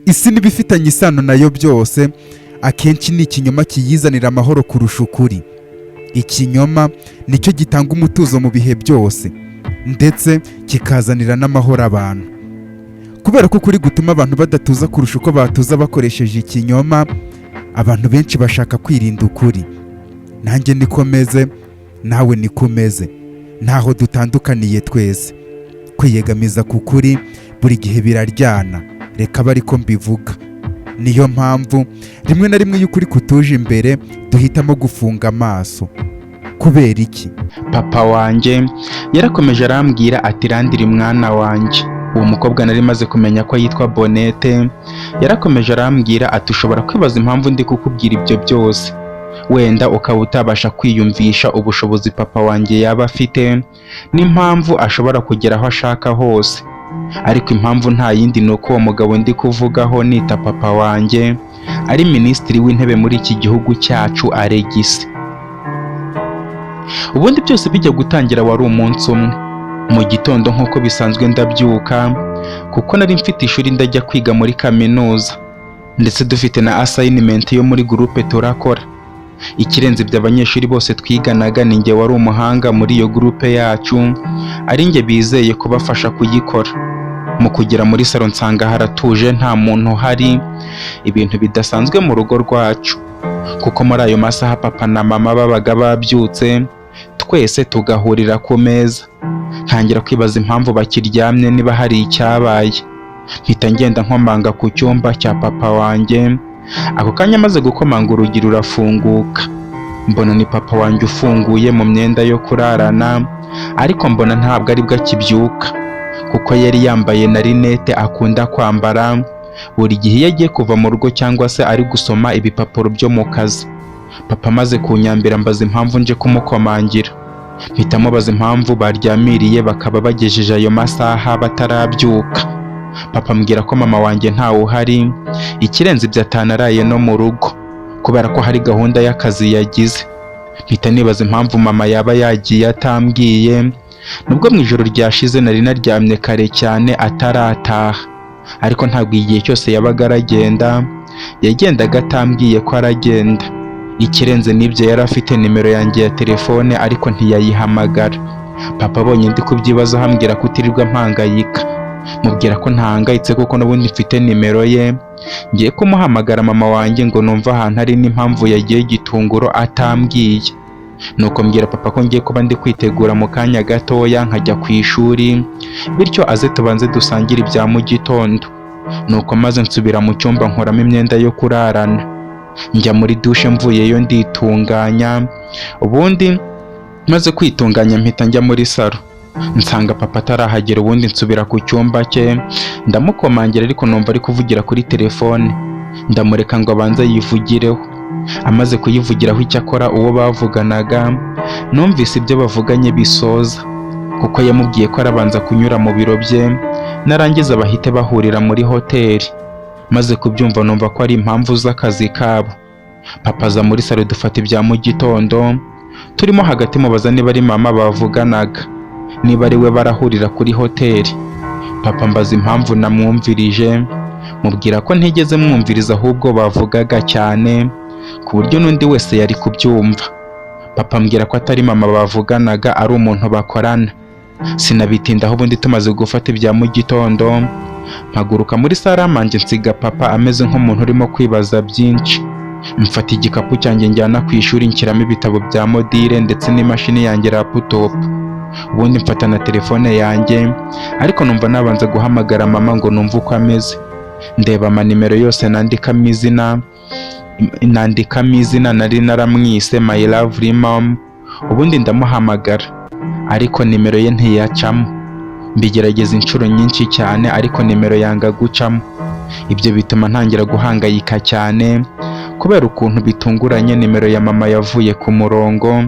isi n'ibifitanye isano nayo byose akenshi ni ikinyoma kiyizanira amahoro kurusha ukuri. Ikinyoma nicyo gitanga umutuzo mu bihe byose ndetse kikazanira n'amahoro abantu. Kubera ko ukuri gutuma abantu badatuza kurusha uko batuza bakoresheje ikinyoma, abantu benshi bashaka kwirinda ukuri. Nanjye niko meze, nawe niko umeze, ntaho dutandukaniye twese. Kwiyegamiza ku kuri buri gihe biraryana, reka abe ariko mbivuga. Niyo mpamvu rimwe na rimwe iyo ukuri kutuje imbere duhitamo gufunga amaso. Kubera iki? Papa wanjye yarakomeje arambwira ati Randiri mwana wanjye. Uwo mukobwa nari maze kumenya ko yitwa Bonete yarakomeje arambwira ati ushobora kwibaza impamvu ndi kukubwira ibyo byose, wenda ukaba utabasha kwiyumvisha ubushobozi papa wanjye yaba afite n'impamvu ashobora kugera aho ashaka hose. Ariko impamvu nta yindi ni uko uwo mugabo ndi kuvugaho nita papa wanjye ari minisitiri w'intebe muri iki gihugu cyacu Alegisi. Ubundi byose bijya gutangira wari umunsi umwe mu gitondo nk'uko bisanzwe ndabyuka, kuko nari mfite ishuri ndajya kwiga muri kaminuza ndetse dufite na assignment yo muri groupe turakora. Ikirenze by'abanyeshuri bose twiganaga ni njye wari umuhanga muri iyo groupe yacu, ari njye bizeye kubafasha kuyikora. Mu kugera muri salo nsanga haratuje, nta muntu uhari, ibintu bidasanzwe mu rugo rwacu, kuko muri ayo masaha papa na mama babaga babyutse twese tugahurira ku meza. Ntangira kwibaza impamvu bakiryamye, niba hari icyabaye. Mpita ngenda nkomanga ku cyumba cya papa wanjye. Ako kanya maze gukomanga urugi rurafunguka, mbona ni papa wanjye ufunguye mu myenda yo kurarana, ariko mbona ntabwo aribwo akibyuka kuko yari yambaye na rinete akunda kwambara buri gihe iyo agiye kuva mu rugo cyangwa se ari gusoma ibipapuro byo mu kazi. Papa amaze kunyambira mbaza impamvu nje kumukomangira. Mpita mubaza impamvu baryamiriye bakaba bagejeje ayo masaha batarabyuka. Papa ambwira ko mama wanjye ntawe uhari, ikirenze ibyo atanaraye no mu rugo kubera ko hari gahunda y'akazi yagize. Mpita nibaza impamvu mama yaba yagiye atambwiye, nubwo mu ijoro ryashize nari naryamye kare cyane atarataha, ariko ntabwo igihe cyose yabaga aragenda, yagendaga atambwiye ko aragenda. Ikirenze n'ibyo yari afite nimero yanjye ya telefone ariko ntiyayihamagara. Papa abonye ndi kubyibazo hambwira ko utirirwa mpangayika. Mubwira ko ntahangayitse kuko n'ubundi mfite nimero ye, ngiye kumuhamagara mama wanjye ngo numva ahantu ari n'impamvu yagiye Gitunguro atambwiye. Nuko mbwira papa ko ngiye kuba ndi kwitegura mu kanya gatoya nkajya ku ishuri, bityo aze tubanze dusangire ibya mu gitondo. Nuko maze nsubira mu cyumba nkuramo imyenda yo kurarana, njya muri dushe, mvuyeyo nditunganya. Ubundi maze kwitunganya mpita njya muri salo, nsanga papa atarahagera. Ubundi nsubira ku cyumba cye ndamukomangira ariko numva ari kuvugira kuri telefone. Ndamureka ngo abanze yivugireho. Amaze kuyivugiraho icyakora uwo bavuganaga numvise ibyo bavuganye bisoza, kuko yamubwiye ko arabanza kunyura mu biro bye narangiza bahite bahurira muri hoteli. Maze kubyumva numva ko ari impamvu z'akazi kabo. Papa aza muri salo dufata ibya mu gitondo, turimo hagati mubaza niba ari mama bavuganaga, niba ari we barahurira kuri hoteli. Papa mbaza impamvu namwumvirije, mubwira ko ntigeze mwumviriza ahubwo bavugaga cyane ku buryo n'undi wese yari kubyumva. Papa ambwira ko atari mama bavuganaga, ari umuntu bakorana. Sinabitindaho. Ubundi tumaze gufata ibya mu gitondo mpaguruka muri saramanje nsiga papa ameze nk'umuntu urimo kwibaza byinshi. Mfata igikapu cyanjye njyana ku ishuri, nshyiramo ibitabo bya modire ndetse n'imashini yanjye laptop. Ubundi mfata na telefone yanjye, ariko numva nabanza guhamagara mama ngo numve uko ameze. Ndeba amanimero yose nandikamo izina nari naramwise my lovely mom. Ubundi ndamuhamagara ariko nimero ye ntiyacamo. Mbigerageza inshuro nyinshi cyane ariko nimero yanga gucamo. Ibyo bituma ntangira guhangayika cyane kubera ukuntu bitunguranye nimero ya mama yavuye ku murongo,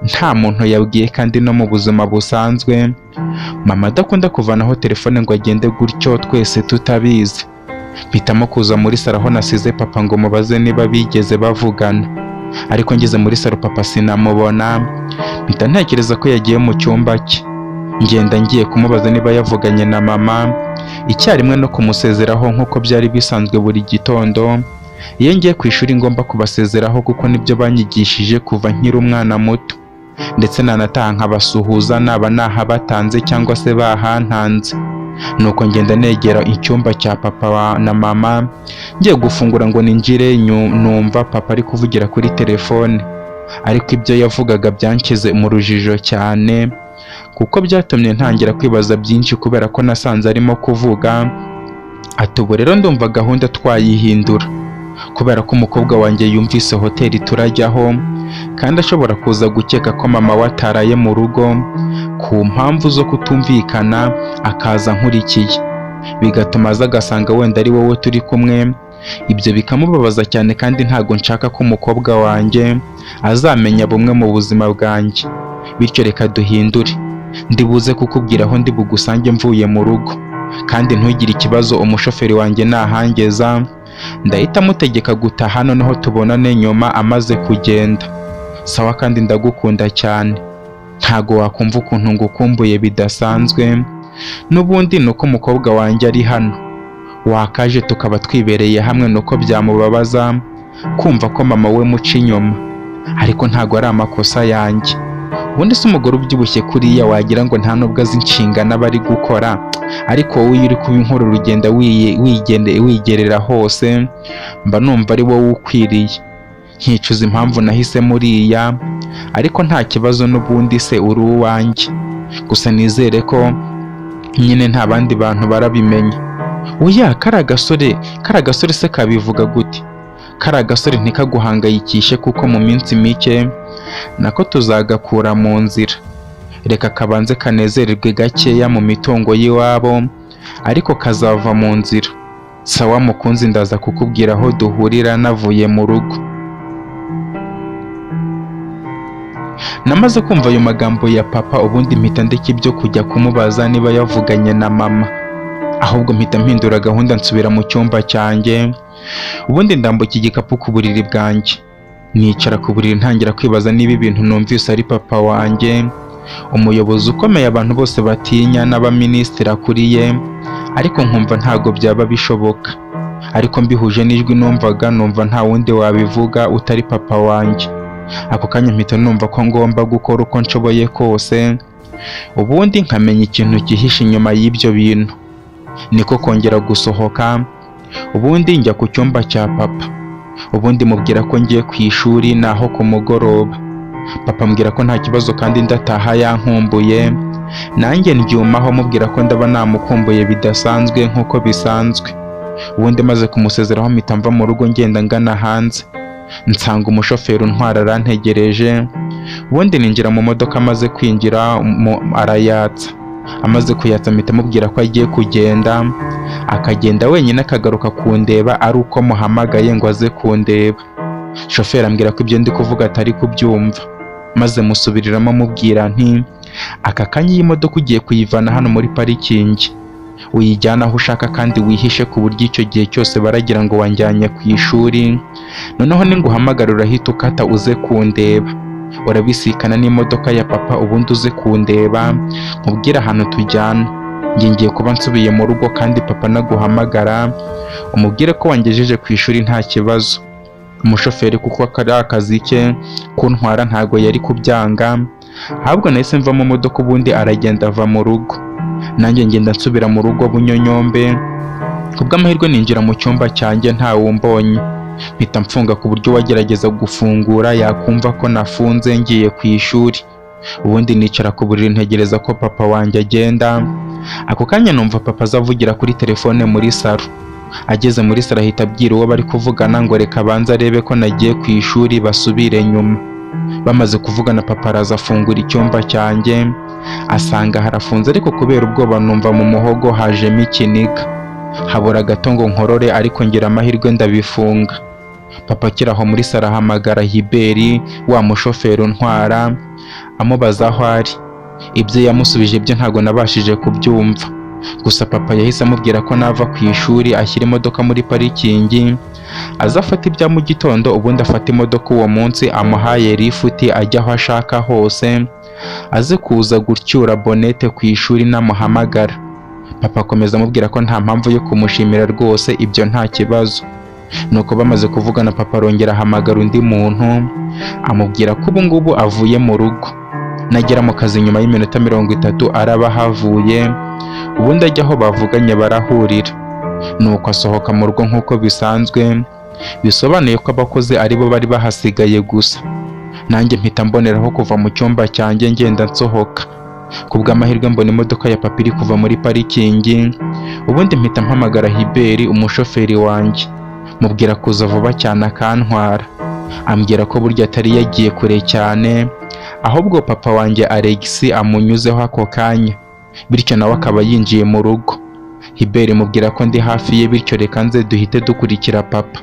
nta muntu yabwiye, kandi no mu buzima busanzwe mama adakunda kuvanaho telefone ngo agende gutyo twese tutabizi. Mpitamo kuza muri salo aho nasize papa ngo mubaze niba bigeze bavugana, ariko ngeze muri salo papa sinamubona. Mpita ntekereza ko yagiye mu cyumba cye. Ngenda ngiye kumubaza niba yavuganye na mama, icyarimwe no kumusezeraho nk'uko byari bisanzwe buri gitondo. Iyo ngiye ku ishuri ngomba kubasezeraho kuko nibyo banyigishije kuva nkiri umwana muto, ndetse nanataha nkabasuhuza naba nahabatanze cyangwa se bahantanze. Nuko ngenda negera icyumba cya papa na mama, ngiye gufungura ngo ninjire numva papa ari kuvugira kuri telefone, ariko ibyo yavugaga byanshyize mu rujijo cyane kuko byatumye ntangira kwibaza byinshi kubera ko nasanze arimo kuvuga ati ubu rero ndumva gahunda twayihindura kubera ko umukobwa wanjye yumvise hoteli turajyaho kandi ashobora kuza gukeka ko mama we ataraye mu rugo ku mpamvu zo kutumvikana akaza nkurikiye, bigatuma aza agasanga wenda ari wowe turi kumwe. Ibyo bikamubabaza cyane kandi ntago nshaka ko umukobwa wanjye azamenya bumwe mu buzima bwanjye, bityo reka duhindure. Ndibuze kukubwira aho ndi bugusange mvuye mu rugo, kandi ntugire ikibazo umushoferi wanjye nahangeza ndahita mutegeka gutaha, noneho tubonane nyuma amaze kugenda. Sawa, kandi ndagukunda cyane, ntago wakumva ukuntu ngukumbuye bidasanzwe. N'ubundi nuko umukobwa wanjye ari hano, wakaje tukaba twibereye hamwe, nuko byamubabaza kumva ko mama we muca inyuma, ariko ntago ari amakosa yanjye. Ubundi se umugore ubyibushye kuriya wagira ngo nta nubwo azi inshingano aba ari gukora, ariko wowe uri kuba inkuru urugenda wigerera hose, mba numva ari wowe ukwiriye. Nkicuza impamvu nahise muriya, ariko nta kibazo, n'ubundi se uri uwanjye. Gusa nizere ko nyine nta bandi bantu barabimenya. Oya, kariya gasore se kabivuga gute? Kariya gasore ntikaguhangayikishe kuko mu minsi mike nako tuzagakura mu nzira. Reka kabanze kanezererwe gakeya mu mitungo y'iwabo, ariko kazava mu nzira. Sawa mukunzi, ndaza kukubwira aho duhurira navuye mu rugo. Namaze kumva ayo magambo ya papa, ubundi mpita ndeka ibyo kujya kumubaza niba yavuganye na mama, ahubwo mpita mpindura gahunda nsubira mu cyumba cyanjye. Ubundi ndambuka igikapu ku buriri bwanjye, nicara ku buriri ntangira kwibaza niba ibintu numvise ari papa wanjye, umuyobozi ukomeye abantu bose batinya n'abaminisitiri akuriye, ariko nkumva ntago byaba bishoboka. Ariko mbihuje n'ijwi numva nta wundi wabivuga utari papa wanjye. Ako kanya mpita numva ko ngomba gukora uko nshoboye kose, ubundi nkamenya ikintu gihishe inyuma y'ibyo bintu. Niko kongera gusohoka, ubundi njya ku cyumba cya papa, ubundi mubwira ko ngiye ku ishuri naho ku mugoroba. Papa ambwira ko nta kibazo kandi ndataha yankumbuye, nanjye ndyumaho mubwira ko ndaba namukumbuye bidasanzwe nk'uko bisanzwe. Ubundi maze kumusezeraho mpita mva mu rugo ngenda ngana hanze, nsanga umushoferi untwara arantegereje. Ubundi ninjira mu modoka, amaze kwinjira arayatsa. Amaze kuyatsa mpita mubwira ko agiye kugenda, akagenda wenyine akagaruka kundeba ari uko muhamagaye ngo aze kundeba. Shoferi ambwira ko ibyo ndi kuvuga atari kubyumva, maze musubiriramo mubwira nti aka kanya iyi modoka ugiye kuyivana hano muri parikingi, uyijyana aho ushaka kandi wihishe, ku buryo icyo gihe cyose baragira ngo wanjyanye ku ishuri. Noneho ninguhamagara urahita ukata uze kundeba, urabisikana n'imodoka ya papa, ubundi uze kundeba nkubwire ahantu tujyana. Ngiye kuba nsubiye mu rugo, kandi papa naguhamagara umubwire ko wangejeje ku ishuri nta kibazo. Umushoferi kuko akari akazi ke kuntwara ntago yari kubyanga, ahubwo nahise mva mu modoka, ubundi aragenda ava mu rugo. Nanjye ngenda nsubira mu rugo bunyonyombe. Kubw'amahirwe ninjira mu cyumba cyanjye ntawumbonye, mpita mfunga ku buryo wagerageza gufungura yakumva ko nafunze ngiye ku ishuri. Ubundi nicara ku buriri ntegereza ko papa wanjye agenda. Ako kanya numva papa azavugira kuri telefone muri salo. Ageze muri salo ahita abwira uwo bari kuvugana ngo reka abanze arebe ko nagiye ku ishuri basubire nyuma. Bamaze kuvugana, papa araza afungura icyumba cyanjye, asanga harafunze, ariko kubera ubwoba numva mu muhogo hajemo ikiniga. Habura gato ngo nkorore, ariko ngira amahirwe ndabifunga. Papa akiri aho muri salo ahamagara Hiberi, wa mushoferi untwara, amubaza aho ari. Ibyo yamusubije byo ntago nabashije kubyumva, gusa papa yahise amubwira ko nava ku ishuri ashyira imodoka muri parikingi, azafata ibya mu gitondo, ubundi afata imodoka uwo munsi amuhaye lifuti ajya aho ashaka hose, aze kuza gutyura bonete ku ishuri namuhamagara. Papa akomeza amubwira ko nta mpamvu yo kumushimira rwose, ibyo nta kibazo. Nuko bamaze kuvugana, papa arongera ahamagara undi muntu amubwira ko ubu ngubu avuye mu rugo. Nagera mu kazi nyuma y'iminota 30 araba ahavuye, ubundi ajya aho bavuganye barahurira. Nuko asohoka mu rugo nk'uko bisanzwe, bisobanuye ko abakozi ari bo bari bahasigaye gusa. Nanjye mpita mboneraho kuva mu cyumba cyanjye ngenda nsohoka. Kubw'amahirwe mbona imodoka ya papa iri kuva muri parikingi, ubundi mpita mpamagara Hiberi, umushoferi wanjye, mubwira kuza vuba cyane akantwara. Ambwira ko burya atari yagiye kure cyane, ahubwo papa wanjye Alex amunyuzeho ako kanya, bityo nawe akaba yinjiye mu rugo. Hiberi mubwira ko ndi hafi ye, bityo reka nze duhite dukurikira papa.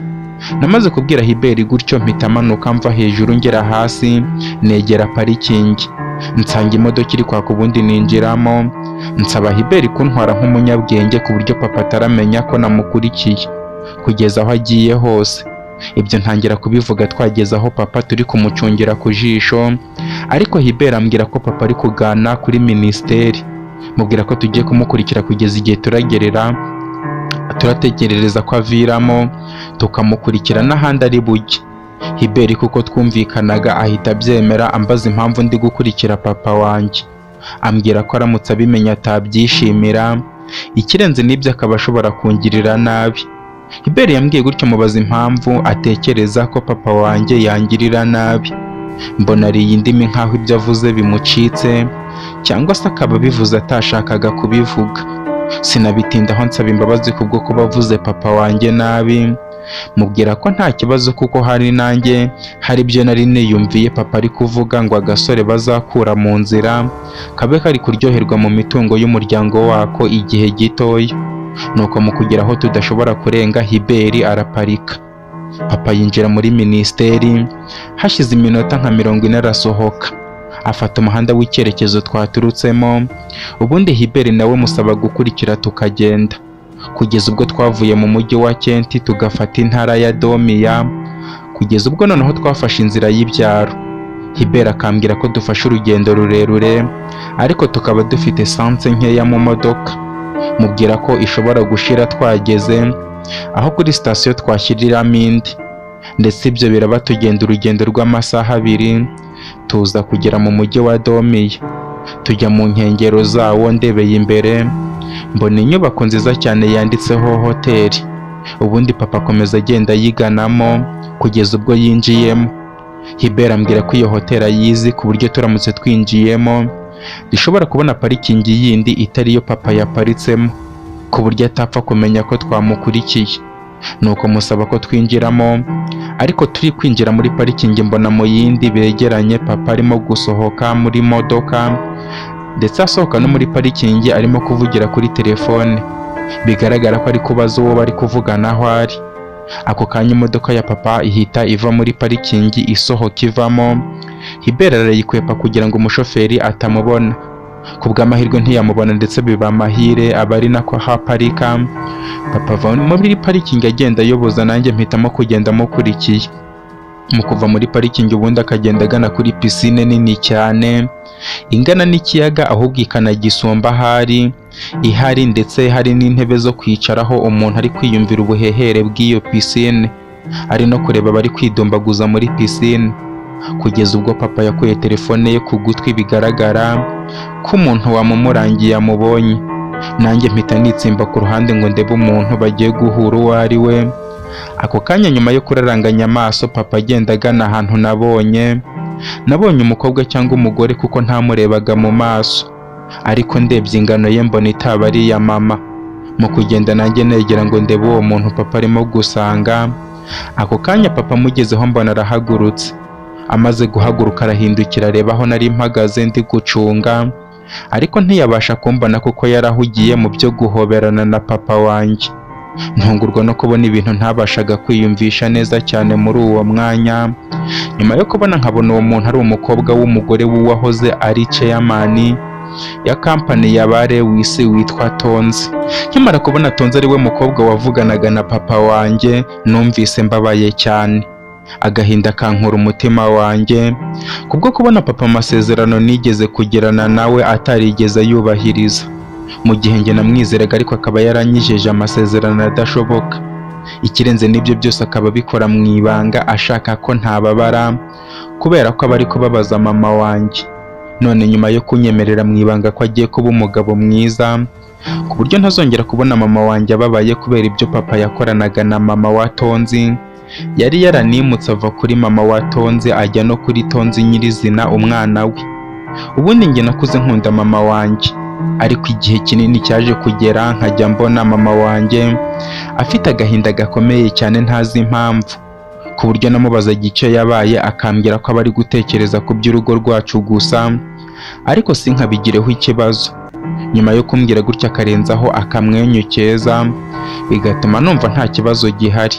Namaze kubwira Hiberi gutyo, mpita manuka mva hejuru ngera hasi, negera parikingi, nsanga imodoka iri kwaka, ubundi ninjiramo, nsaba Hiberi kuntwara nk'umunyabwenge ku buryo papa ataramenya ko namukurikiye kugeza aho agiye hose. Ibyo ntangira kubivuga twageze aho papa turi kumucungira ku jisho, ariko Hiberi ambwira ko papa ari kugana kuri minisiteri. Mubwira ko tugiye kumukurikira kugeza igihe turategerereza ko aviramo tukamukurikira n'ahandi ari bujye. Hiberi kuko twumvikanaga ahita abyemera, ambaza impamvu ndi gukurikira papa wanjye. Ambwira ko aramutse abimenya atabyishimira, ikirenze n'ibyo akaba ashobora kungirira nabi. Hiberi yambwiye gutyo, mubaza impamvu atekereza ko papa wanjye yangirira nabi. Mbona ari indimi nkaho ibyo avuze bimucitse, cyangwa se akaba bivuze atashakaga kubivuga. Sinabitindaho, nsaba imbabazi kubwo kuba avuze papa wanjye nabi. Mubwira ko nta kibazo kuko hari nanjye hari ibyo nari niyumviye papa ari kuvuga ngo agasore bazakura mu nzira kabe kari kuryoherwa mu mitungo y'umuryango wako igihe gitoya. Nuko mu kugera aho tudashobora kurenga, Hiberi araparika. Papa yinjira muri minisiteri, hashize iminota nka 40 arasohoka, afata umuhanda w'icyerekezo twaturutsemo. Ubundi Hiberi nawe musaba gukurikira tukagenda, kugeza ubwo twavuye mu mujyi wa Kenti tugafata intara ya Domiya, kugeza ubwo noneho twafashe inzira y'ibyaro. Hiberi akambwira ko dufashe urugendo rurerure, ariko tukaba dufite sanse nkeya mu modoka. Mubwira ko ishobora gushira twageze aho kuri sitasiyo twashyiriramo indi, ndetse ibyo biraba tugenda urugendo rw'amasaha 2, tuza kugera mu mujyi wa Domiya. Tujya mu nkengero zawo, ndebeye imbere mbona inyubako nziza cyane yanditseho hoteli. Ubundi papa akomeza agenda yiganamo kugeza ubwo yinjiyemo. Hiberi ambwira ko iyo hoteli ayizi ku buryo turamutse twinjiyemo dushobora kubona parikingi yindi itari yo papa yaparitsemo, ku buryo atapfa kumenya ko twamukurikiye. Nuko musaba ko twinjiramo, ariko turi kwinjira muri parikingi mbona mu yindi begeranye papa arimo gusohoka muri modoka, ndetse asohoka no muri parikingi arimo kuvugira kuri telefone. Bigaragara ko ari kubaza uwo bari kuvugana aho ari. Ako kanya imodoka ya papa ihita iva muri parikingi isohoka ivamo. Hiberi arayikwepa kugira ngo umushoferi atamubona. Kubw'amahirwe ntiyamubona, ndetse biba amahire aba ari nako haparika. Papa ava muri parikingi agenda ayoboza, nanjye mpitamo kugenda mukurikiye. Mu kuva muri parikingi ubundi akagenda agana kuri pisine nini cyane ingana n'ikiyaga, ahubwo ikanagisumba ihari, ndetse hari n'intebe zo kwicaraho umuntu ari kwiyumvira ubuhehere bw'iyo pisine, ari no kureba bari kwidumbaguza muri pisine. Kugeza ubwo papa yakuye telefone ye ku gutwi, bigaragara ko umuntu wamumurangiye amubonye. Nanjye mpita nitsimba ku ruhande ngo ndebe umuntu bagiye guhura uwo ari we. Ako kanya nyuma yo kuraranganya amaso, papa agenda agana ahantu nabonye umukobwa cyangwa umugore kuko ntamurebaga mu maso, ariko ndebye ingano ye mbona itaba ari iya mama. Mu kugenda nanjye negera ngo ndebe uwo muntu papa arimo gusanga. Ako kanya papa amugezeho mbona arahagurutse. Amaze guhaguruka arahindukira areba aho nari mpagaze ndi gucunga, ariko ntiyabasha kumbona kuko yarahugiye mu byo guhoberana na papa wanjye. Ntungurwa no kubona ibintu ntabashaga kwiyumvisha neza cyane muri uwo mwanya. Nyuma yo kubona nkabona uwo muntu ari umukobwa w'umugore w'uwahoze ari chairman ya kampani ya bare wisi witwa Tonzi. Nkimara kubona Tonzi ari we mukobwa wavuganaga na papa wanjye, numvise mbabaye cyane. Agahinda kankura umutima wanjye kubwo kubona papa amasezerano nigeze kugirana nawe atarigeze yubahiriza. mu gihe njye namwizeraga ariko akaba yaranyijeje amasezerano adashoboka. Ikirenze n'ibyo byose akaba abikora mu ibanga ashaka ko ntababara kubera ko aba ari kubabaza mama wanjye. None nyuma yo kunyemerera mu ibanga ko agiye kuba umugabo mwiza ku buryo ntazongera kubona mama wanjye ababaye kubera ibyo papa yakoranaga na mama wa Tonzi, yari yaranimutse ava kuri mama wa Tonzi ajya no kuri Tonzi nyirizina umwana we. Ubundi njye nakuze nkunda mama wanjye, ariko igihe kinini cyaje kugera nkajya mbona mama wanjye afite agahinda gakomeye cyane ntazi impamvu, ku buryo namubazaga icyo yabaye akambwira ko aba ari gutekereza ku by'urugo rwacu gusa, ariko sinkabigireho ikibazo. Nyuma yo kumbwira gutya akarenzaho akamwenyu keza, bigatuma numva nta kibazo gihari,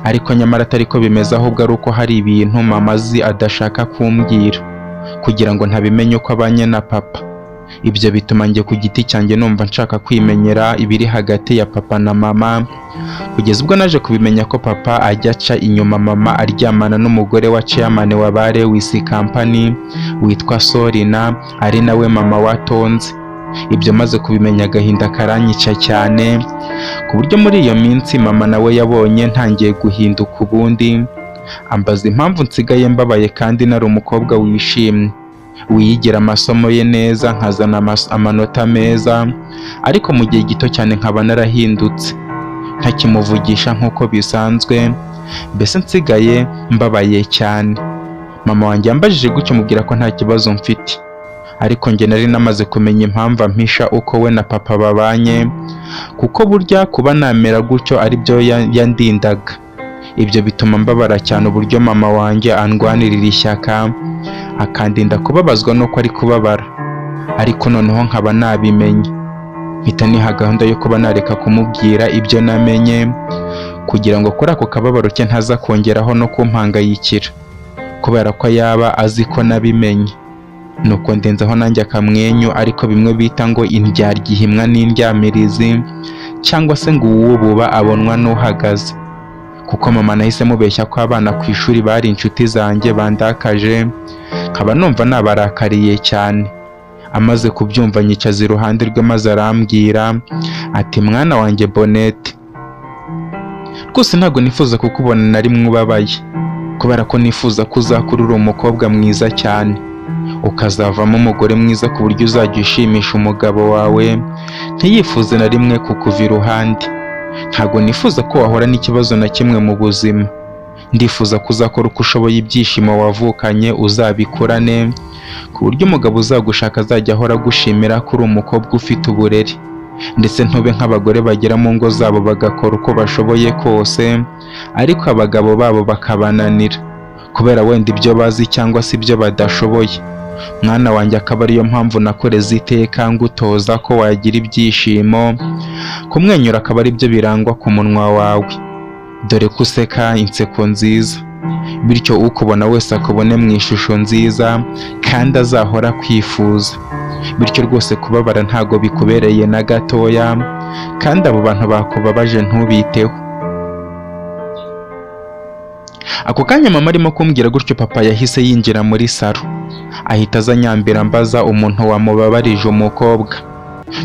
ariko nyamara atari ko bimeze, ahubwo ari uko hari ibintu mama azi adashaka kumbwira kugira ngo ntabimenye uko abanye na papa. Ibyo bituma njye ku giti cyanjye numva nshaka kwimenyera ibiri hagati ya papa na mama, kugeza ubwo naje kubimenya ko papa ajya aca inyuma mama aryamana n'umugore wa chairman wa ba Lewis Company witwa Sorina, ari nawe mama wa Tonzi. Ibyo maze kubimenya agahinda karanyica cyane, ku buryo muri iyo minsi mama nawe yabonye ntangiye guhinduka ubundi, ambaza impamvu nsigaye mbabaye kandi nari umukobwa wishimye, wiyigira amasomo ye neza, nkazana amanota meza, ariko mu gihe gito cyane nkaba narahindutse, ntakimuvugisha nk'uko bisanzwe, mbese nsigaye mbabaye cyane. Mama wanjye yambajije gutyo mubwira ko nta kibazo mfite, ariko njye nari namaze kumenya impamvu ampisha uko we na papa babanye, kuko burya kuba namera gutyo ari byo yandindaga. Ibyo bituma mbabara cyane uburyo mama wanjye andwanirira ishyaka, akandinda kubabazwa nuko ari kubabara, ariko noneho nkaba nabimenye, mpita niha gahunda yo kuba nareka kumubwira ibyo namenye kugira ngo kuri ako kababaro ke ntaza kongeraho no kumpangayikira, kubera ko yaba azi ko nabimenye. Nuko ndenzaho nanjye akamwenyu, ariko bimwe bita ngo indyarya ihimwa n'indyamirizi, cyangwa se ngo uwububa abonwa n'uhagaze, kuko mama nahise mubeshya ko abana ku ishuri bari inshuti zanjye bandakaje, nkaba numva nabarakariye cyane. Amaze kubyumva nyicaza iruhande rwe maze arambwira ati, mwana wanjye Bonete, rwose ntabwo nifuza kukubona na rimwe ubabaye, kubera ko nifuza ko uzakura uri umukobwa mwiza cyane, ukazavamo umugore mwiza ku buryo uzajya ushimisha umugabo wawe ntiyifuze na rimwe kukuva iruhande. Ntabwo nifuza ko wahora n'ikibazo na kimwe mu buzima, ndifuza ko uzakora uko ushoboye, ibyishimo wavukanye uzabikurane, ku buryo umugabo uzagushaka azajya ahora agushimira ko uri umukobwa ufite uburere, ndetse ntube nk'abagore bagera mu ngo zabo bagakora uko bashoboye kose, ariko abagabo babo bakabananira kubera wenda ibyo bazi cyangwa se ibyo badashoboye. Mwana wanjye, akaba ariyo mpamvu nakoreze iteka ngutoza ko wagira ibyishimo, kumwenyura akaba ari byo birangwa ku munwa wawe, dore ko useka inseko nziza, bityo ukubona wese akubone mu ishusho nziza kandi azahora kwifuza. Bityo rwose kubabara ntago bikubereye na gatoya, kandi abo bantu bakubabaje ntubiteho. Ako kanya mama arimo kumbwira gutyo, papa yahise yinjira muri salo, ahita azanyambira ambaza umuntu wamubabarije umukobwa.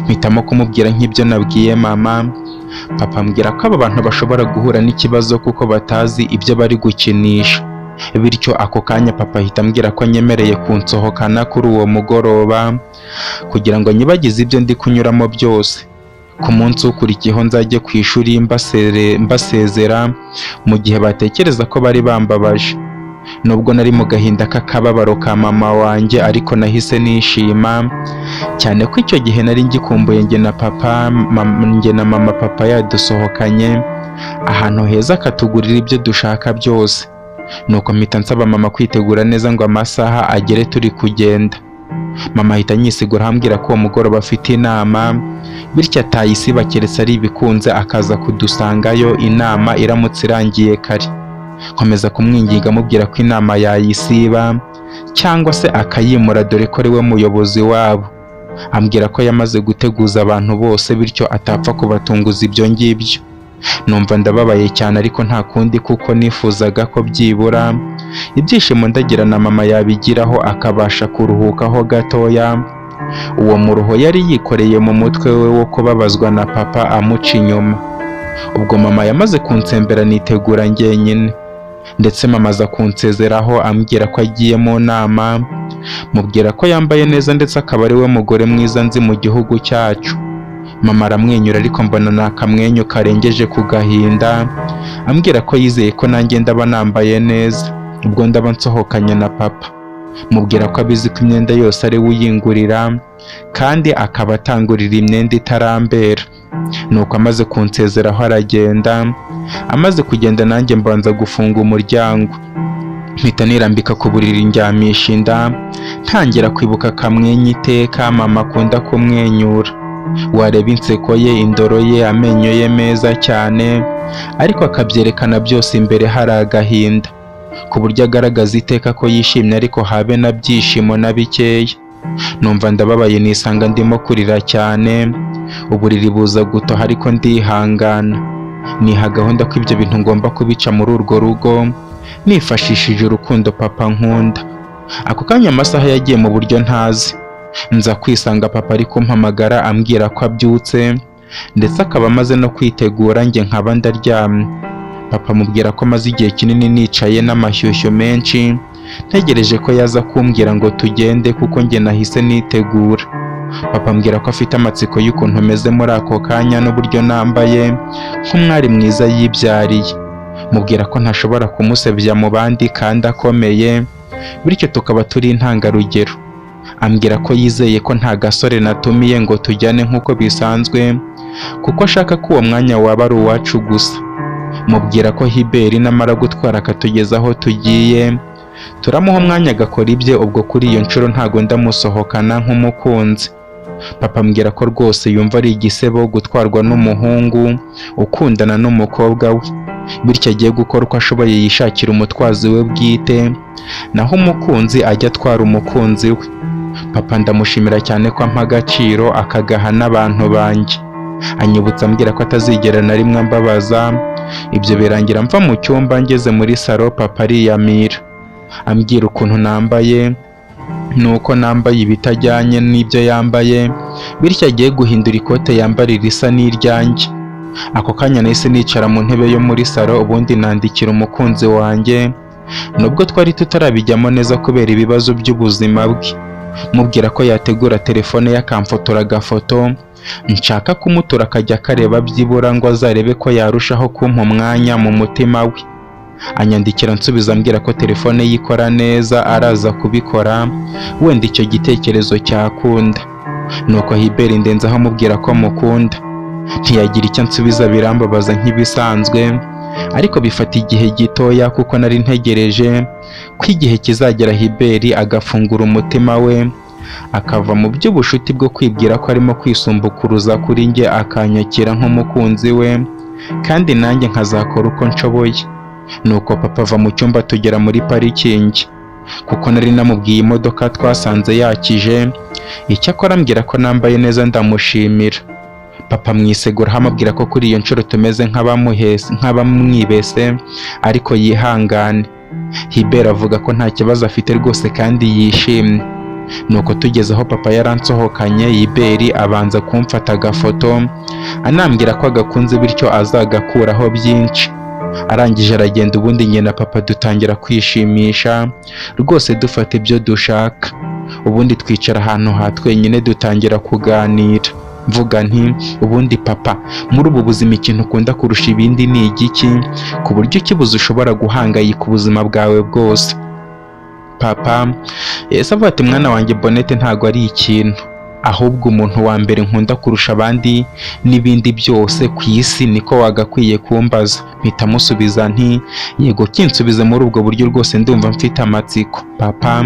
Mpitamo kumubwira nk'ibyo nabwiye mama. Papa ambwira ko aba bantu bashobora guhura n'ikibazo kuko batazi ibyo bari gukinisha, bityo ako kanya papa ahita ambwira ko anyemereye kunsohokana kuri uwo mugoroba kugira ngo nyibagize ibyo ndi kunyuramo byose. Ku munsi ukurikiyeho nzajye ku ishuri mbasezera mu gihe batekereza ko bari bambabaje. Nubwo nari mu gahinda k'akababaro ka mama wanjye, ariko nahise nishima cyane ko icyo gihe nari ngikumbuye njye na mama papa yadusohokanye ahantu heza akatugurira ibyo dushaka byose. Nuko mpita nsaba mama kwitegura neza ngo amasaha agere turi kugenda. Mama ahita anyisigura ambwira ko uwo mugoroba afite inama, bityo atayisiba keretse ari ibikunze akaza kudusangayo inama iramutse irangiye kare. Nkomeza kumwinginga amubwira ko inama yayisiba cyangwa se akayimura, dore ko ari we muyobozi wabo. Ambwira ko yamaze guteguza abantu bose, bityo atapfa kubatunguza ibyo ngibyo. Numva ndababaye cyane, ariko nta kundi kuko nifuzaga ko byibura ibyishimo ndagira na mama yabigiraho akabasha kuruhukaho gatoya, uwo muruho yari yikoreye mu mutwe we wo kubabazwa na papa amuca inyuma. Ubwo mama yamaze kunsembera nitegura njyenyine, ndetse mama aza kunsezeraho ambwira ko agiye mu nama, mubwira ko yambaye neza ndetse akaba ari we mugore mwiza nzi mu gihugu cyacu. Mama aramwenyura ariko mbona ni akamwenyu karengeje ku gahinda, ambwira ko yizeye ko nanjye ndaba nambaye neza ubwo ndaba nsohokanye na papa. Mubwira ko abizi ko imyenda yose ari we uyingurira kandi akaba atangurira imyenda itarambera. Nuko amaze kunsezeraho aragenda, amaze kugenda nanjye mbanza gufunga umuryango, mpita nirambika ku buriri njyamisha inda, ntangira kwibuka akamwenyu iteka mama akunda kumwenyura. Wareba inseko ye, indoro ye, amenyo ye meza cyane, ariko akabyerekana byose imbere hari agahinda, ku buryo agaragaza iteka ko yishimye ariko habe na byishimo na bikeya. Numva ndababaye nisanga ndimo kurira cyane, uburiri buza gutoha ariko ndihangana. Niha gahunda ko ibyo bintu ngomba kubica muri urwo rugo nifashishije urukundo papa nkunda. Ako kanya amasaha yagiye mu buryo ntazi, nza kwisanga papa ari kumpamagara ambwira ko abyutse ndetse akaba amaze no kwitegura, njye nkaba ndaryamye. Papa mubwira ko maze igihe kinini nicaye n'amashyushyu menshi ntegereje ko yaza kumbwira ngo tugende kuko njye nahise nitegura. Papa ambwira ko afite amatsiko y'ukuntu meze muri ako kanya n'uburyo nambaye nk'umwari mwiza yibyariye. Mubwira ko ntashobora kumusebya mu bandi kandi akomeye, bityo tukaba turi intangarugero. Ambwira ko yizeye ko nta gasore natumiye ngo tujyane nk'uko bisanzwe kuko ashaka ko uwo mwanya waba ari uwacu gusa. Mubwira ko Hiberi namara gutwara akatugeza aho tugiye turamuha umwanya agakora ibye, ubwo kuri iyo nshuro ntago ndamusohokana nk'umukunzi. Papa ambwira ko rwose yumva ari igisebo gutwarwa n'umuhungu ukundana n'umukobwa we, bityo agiye gukora uko ashoboye yishakira umutwazi we bwite, naho umukunzi ajya atwara umukunzi we. Papa ndamushimira cyane ko ampa agaciro akagaha n'abantu banjye, anyibutsa ambwira ko atazigera na rimwe ambabaza. Ibyo birangira mva mu cyumba ngeze muri salo, papa ariyamira ambwira ukuntu nambaye nuko nambaye ibitajyanye n'ibyo yambaye, bityo agiye guhindura ikote yambara risa n'iryanjye. Ako kanya nahise nicara mu ntebe yo muri salo, ubundi nandikira umukunzi wanjye nubwo twari tutarabijyamo neza kubera ibibazo by'ubuzima bwe. Mubwira ko yategura telefone ye akamfotora agafoto, nshaka kumutura akajya akareba byibura ngo azarebe ko yarushaho kumpa umwanya mu mutima we. Anyandikira nsubiza ambwira ko telefone ye ikora neza araza kubikora, wenda icyo gitekerezo cyakunda. Nuko Hiberi ndenzaho amubwira ko mukunda. Ntiyagira icyo ansubiza, birambabaza nk'ibisanzwe, ariko bifata igihe gitoya kuko nari ntegereje ko igihe kizagera Hiberi agafungura umutima we akava mu by'ubushuti bwo kwibwira ko arimo kwisumbukuruza kuri njye, akanyakira nk'umukunzi we kandi nanjye nkazakora uko nshoboye. Nuko papa ava mu cyumba tugera muri parikingi, kuko nari namubwiye imodoka twasanze yakije. Icyakora ambwira ko nambaye neza ndamushimira. Papa mwisegura amubwira ko kuri iyo nshuro tumeze nk'abamwibese ariko yihangane. Hiberi avuga ko nta kibazo afite rwose kandi yishimye. Nuko tugeze aho papa yaransohokanye, Hiberi abanza kumfata agafoto anambwira ko agakunze bityo azagakuraho byinshi. Arangije aragenda, ubundi njye na papa dutangira kwishimisha rwose dufata ibyo dushaka, ubundi twicara ahantu ha twenyine dutangira kuganira. Mvuga nti ubundi papa, muri ubu buzima ikintu ukunda kurusha ibindi ni igiki, ku buryo ukibuze ushobora guhangayika ubuzima bwawe bwose? Papa yahise avuga ati mwana wanjye Bonete, ntago ari ikintu, ahubwo umuntu wa mbere nkunda kurusha abandi n'ibindi byose ku isi niko wagakwiye kumbaza. Mpita musubiza nti yego, kinsubize muri ubwo buryo rwose ndumva mfite amatsiko. Papa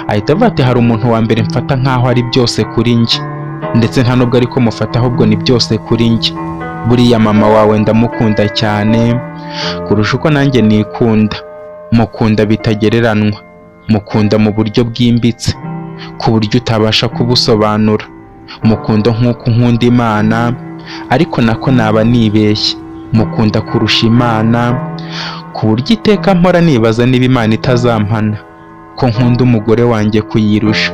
ahita avuga ati hari umuntu wa mbere mfata nkaho ari byose kuri njye, ndetse nta nubwo ariko mufata ahubwo ni byose kuri njye. Buriya mama wawe ndamukunda cyane kurusha uko nanjye nikunda. Mukunda bitagereranwa, mukunda mu buryo bwimbitse ku buryo utabasha kubusobanura. Mukunda nk'uko nkunda Imana, ariko nako naba nibeshye. Mukunda kurusha Imana ku buryo iteka mpora nibaza niba Imana itazampana ko nkunda umugore wanjye kuyirusha.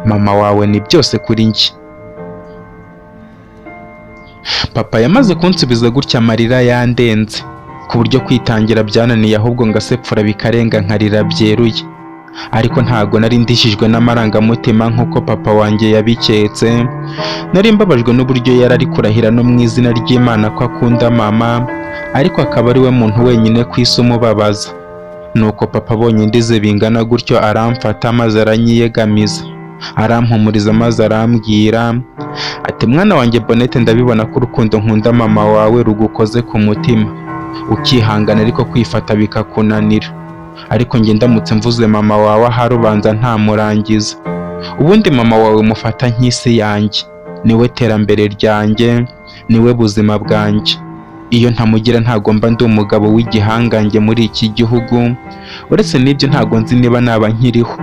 mama wawe ni byose kuri njye. Papa yamaze kunsubiza gutya amarira yandenze ku buryo kwitangira byananiye, ahubwo ngasepfura bikarenga nkarira byeruye. Ariko ntago nari ndishijwe n'amarangamutima nk'uko papa wanjye yabiketse. Nari mbabajwe n'uburyo yari ari kurahira no mu izina ry'Imana ko akunda mama, ariko akaba ari we muntu wenyine ku isi umubabaza. Nuko papa abonye ndize bingana gutyo aramfata maze aranyiyegamiza, arampumuriza maze arambwira ati mwana wanjye Bonete, ndabibona ko urukundo nkunda mama wawe rugukoze ku mutima, ukihangana ariko kwifata bikakunanira. Ariko njye ndamutse mvuze mama wawe ahari ubanza ntamurangiza. Ubundi mama wawe mufata nk'isi yanjye, niwe terambere ryanjye, niwe buzima bwanjye. Iyo ntamugira ntago mba ndi umugabo w'igihangange muri iki gihugu. Uretse n'ibyo ntago nzi niba naba nkiriho.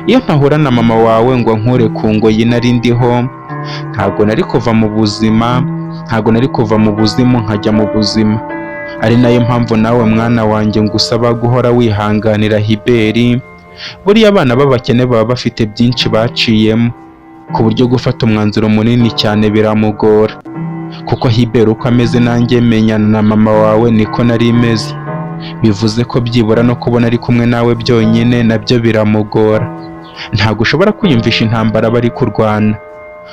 Iyo ntahura na mama wawe ngo nkure ku ngoyi nari ndiho, ntago nari kuva mu buzima, ntago nari kuva mu buzimu nkajya mu buzima. Ari nayo mpamvu nawe mwana wanjye ngusaba guhora wihanganira Hiberi. Buriya abana b'abakene baba bafite byinshi baciyemo, ku buryo gufata umwanzuro munini cyane biramugora. Kuko Hiberi uko ameze nanjye menyana na mama wawe niko nari meze. Bivuze ko byibura no kubona ari kumwe nawe byonyine nabyo biramugora. Ntago ushobora kwiyumvisha intambara bari kurwana,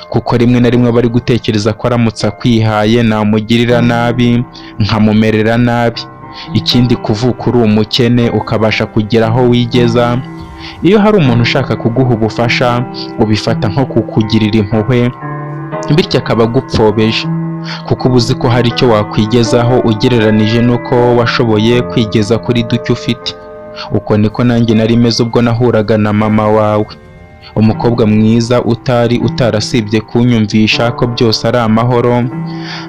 kuko rimwe na rimwe bari gutekereza ko aramutse akwihaye namugirira nabi, nkamumerera nabi. Ikindi kuvuka uri umukene ukabasha kugera aho wigeza, iyo hari umuntu ushaka kuguha ubufasha ubifata nko kukugirira impuhwe, bityo akaba agupfobeje, kuko uba uzi ko hari icyo wakwigezaho ugereranije n'uko washoboye kwigeza kuri duke ufite. Uko niko nanjye nari meze ubwo nahuraga na mama wawe, umukobwa mwiza utarasibye kunyumvisha ko byose ari amahoro.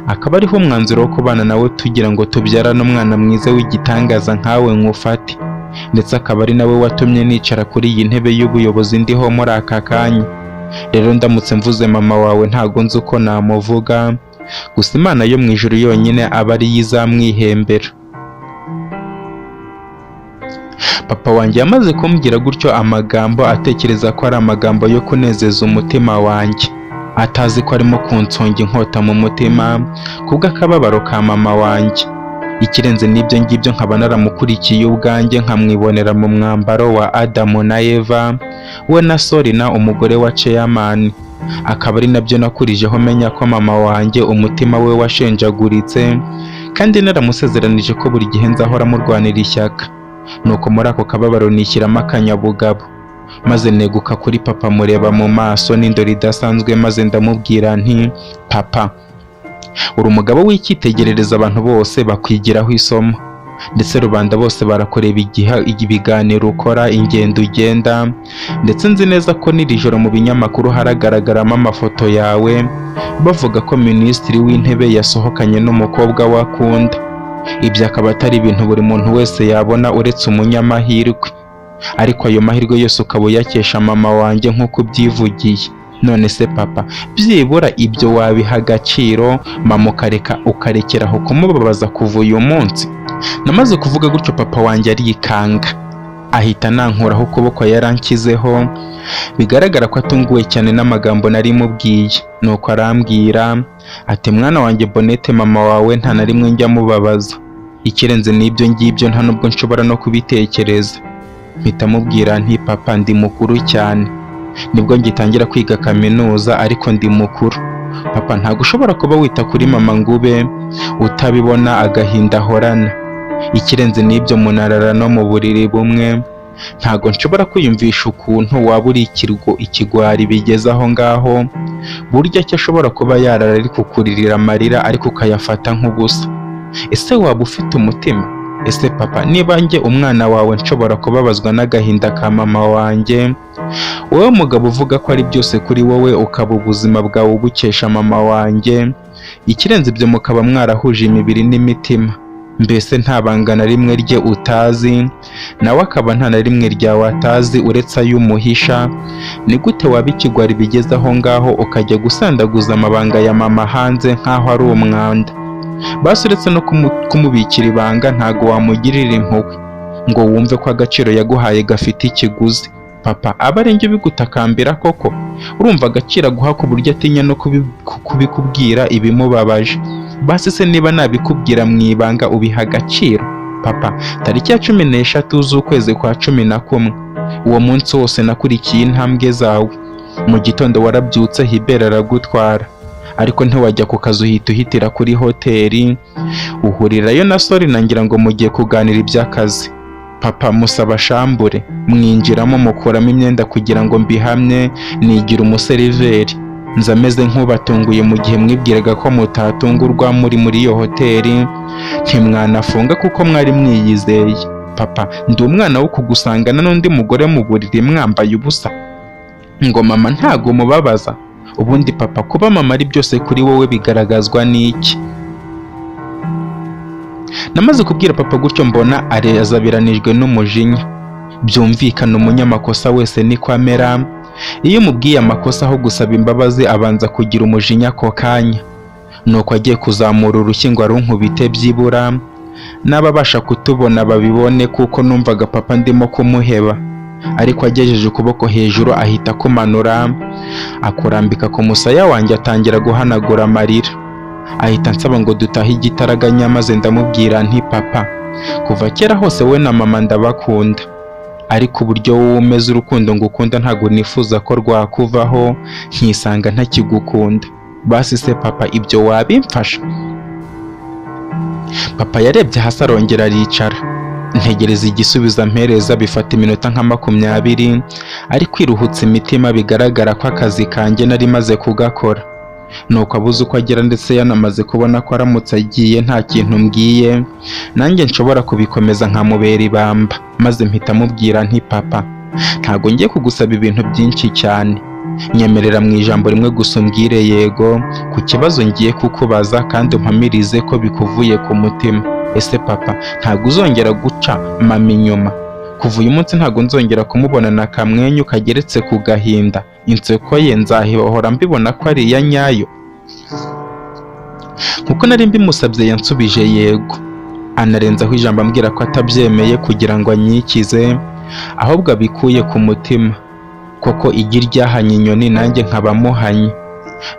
Akaba ariho umwanzuro wo kubana nawe tugira ngo tubyarane umwana mwiza w'igitangaza nkawe nkufate, ndetse akaba ari nawe watumye nicara kuri iyi ntebe y'ubuyobozi ndiho muri aka kanya. Rero ndamutse mvuze mama wawe ntago nzi uko namuvuga, gusa Imana yo mu ijuru yonyine aba ari yo izamwihembera. Papa wanjye yamaze kumbwira gutyo amagambo atekereza ko ari amagambo yo kunezeza umutima wanjye, atazi ko arimo kunsonga inkota mu mutima kubw'akababaro ka mama wanjye. Ikirenze n'ibyo ngibyo nkaba naramukurikiye ubwanjye nkamwibonera mu mwambaro wa Adamu na Eva, we na Sorina umugore wa Chairman. Akaba ari nabyo nakurijeho menya ko mama wanjye umutima we washenjaguritse, kandi naramusezeranije ko buri gihe nzahora murwanira ishyaka. Nuko muri ako kababaro nishyiramo akanyabugabo, maze neguka kuri papa mureba mu maso n'indoro idasanzwe, maze ndamubwira nti papa, uri umugabo w'icyitegerereza, abantu bose bakwigiraho isomo, ndetse rubanda bose barakureba ibiganiro ukora, ingendo ugenda, ndetse nzi neza ko n'iri joro mu binyamakuru haragaragaramo amafoto yawe bavuga ko minisitiri w'intebe yasohokanye n'umukobwa we akunda. Ibyo akaba atari ibintu buri muntu wese yabona uretse umunyamahirwe, ariko ayo mahirwe yose ukaba uyakesha mama wanjye nk'uko ubyivugiye. None se papa, byibura ibyo wabiha agaciro mama ukarekeraho kumubabaza kuva uyu munsi? Namaze kuvuga gutyo papa wanjye arikanga, ahita nankuraho ukuboko yaranshyizeho, bigaragara ko atunguwe cyane n'amagambo nari mubwiye. Nuko arambwira ati mwana wanjye Bonete, mama wawe nta na rimwe njya mubabaza. Ikirenze n'ibyo ngibyo nta nubwo nshobora no kubitekereza. Mpita mubwira nti papa, ndi mukuru cyane, nibwo ngitangira kwiga kaminuza, ariko ndi mukuru. Papa, ntabwo ushobora kuba wita kuri mama ngo ube utabibona agahinda ahorana. Ikirenze n'ibyo munarara no mu buriri bumwe. Ntabwo nshobora kwiyumvisha ukuntu waba uri ikigwari bigeze aho ngaho, burya cyo ashobora kuba yarara ari kukuririra amarira ariko ukayafata nk'ubusa. Ese waba ufite umutima? Ese papa, niba njye umwana wawe nshobora kubabazwa n'agahinda ka mama wanjye, wowe mugabo uvuga ko ari byose kuri wowe ukaba ubuzima bwawe ubukesha mama wanjye, ikirenze ibyo mukaba mwarahuje imibiri n'imitima, mbese nta banga na rimwe rye utazi, nawe akaba nta na rimwe ryawe atazi uretse ay'umuhisha. Ni gute waba ikigwari bigeze aho ngaho ukajya gusandaguza amabanga ya mama hanze nk'aho ari umwanda? Basi uretse no kumubikira ibanga, ntago wamugirira impuhwe ngo wumve ko agaciro yaguhaye gafite ikiguzi. papa aba ari njye ubigutakambira koko? Urumva agaciro aguha ku buryo atinya no kubikubwira ibimubabaje? Basi se niba nabikubwira mu ibanga ubiha agaciro? Papa, tariki ya 13 z'ukwezi kwa 11, uwo munsi wose nakurikiye intambwe zawe. Mu gitondo warabyutse Hubert aragutwara, ariko ntiwajya ku kazi, uhitira kuri hoteli, uhurirayo na Sori nangira ngo mugiye kuganira iby'akazi. Papa musaba shambure, mwinjiramo mukuramo imyenda kugira ngo mbihamye, nigira umuseriveri. Nza ameze nk'ubatunguye mu gihe mwibwiraga ko mutatungurwa muri iyo hoteli, ntimwanafunga kuko mwari mwiyizeye. Papa, ndi umwana wo kugusangana n'undi mugore mu buriri mwambaye ubusa ngo mama ntago mubabaza? Ubundi papa, kuba mama ari byose kuri wowe bigaragazwa n'iki? Namaze kubwira papa gutyo mbona azabiranijwe n'umujinya. Byumvikana umunyamakosa wese niko amera. Iyo umubwiye amakosa aho gusaba imbabazi abanza kugira umujinya ako kanya. Nuko agiye kuzamura urushyi ngo arunkubite byibura n'ababasha kutubona babibone, kuko numvaga papa ndimo kumuheba. Ariko agejeje ukuboko hejuru ahita kumanura, akurambika ku musaya wanjye, atangira guhanagura amarira. Ahita ansaba ngo dutahe igitaraganya, maze ndamubwira nti papa, kuva kera hose we na mama ndabakunda, ariko uburyo wowe umeze urukundo ngukunda ntago nifuza ko rwakuvaho nkisanga ntakigukunda. Basi se papa, ibyo wabimfasha? Papa yarebye hasi arongera aricara. Ntegereza igisubizo ampereza, bifata iminota nka 20, ari kwiruhutsa imitima, bigaragara ko akazi kanjye nari maze kugakora. Nuko abuze uko agira, ndetse yanamaze kubona ko aramutse agiye nta kintu mbwiye nanjye nshobora kubikomeza nkamubera ibamba, maze mpita mubwira nti papa, ntago ngiye kugusaba ibintu byinshi cyane, nyemerera mu ijambo rimwe gusa umbwire yego ku kibazo ngiye kukubaza, kandi umpamirize ko bikuvuye ku mutima. Ese papa, ntago uzongera guca mama inyuma? Kuva uyu munsi ntago nzongera kumubona na kamwenyu kageretse ku gahinda. Inseko ye nzahora mbibona ko ari iya nyayo. Nkuko nari mbimusabye yansubije yego, anarenzaho ijambo ambwira ko atabyemeye kugira ngo anyikize, ahubwo abikuye ku mutima. Koko igi ryahanye inyoni, nanjye nkaba muhanye.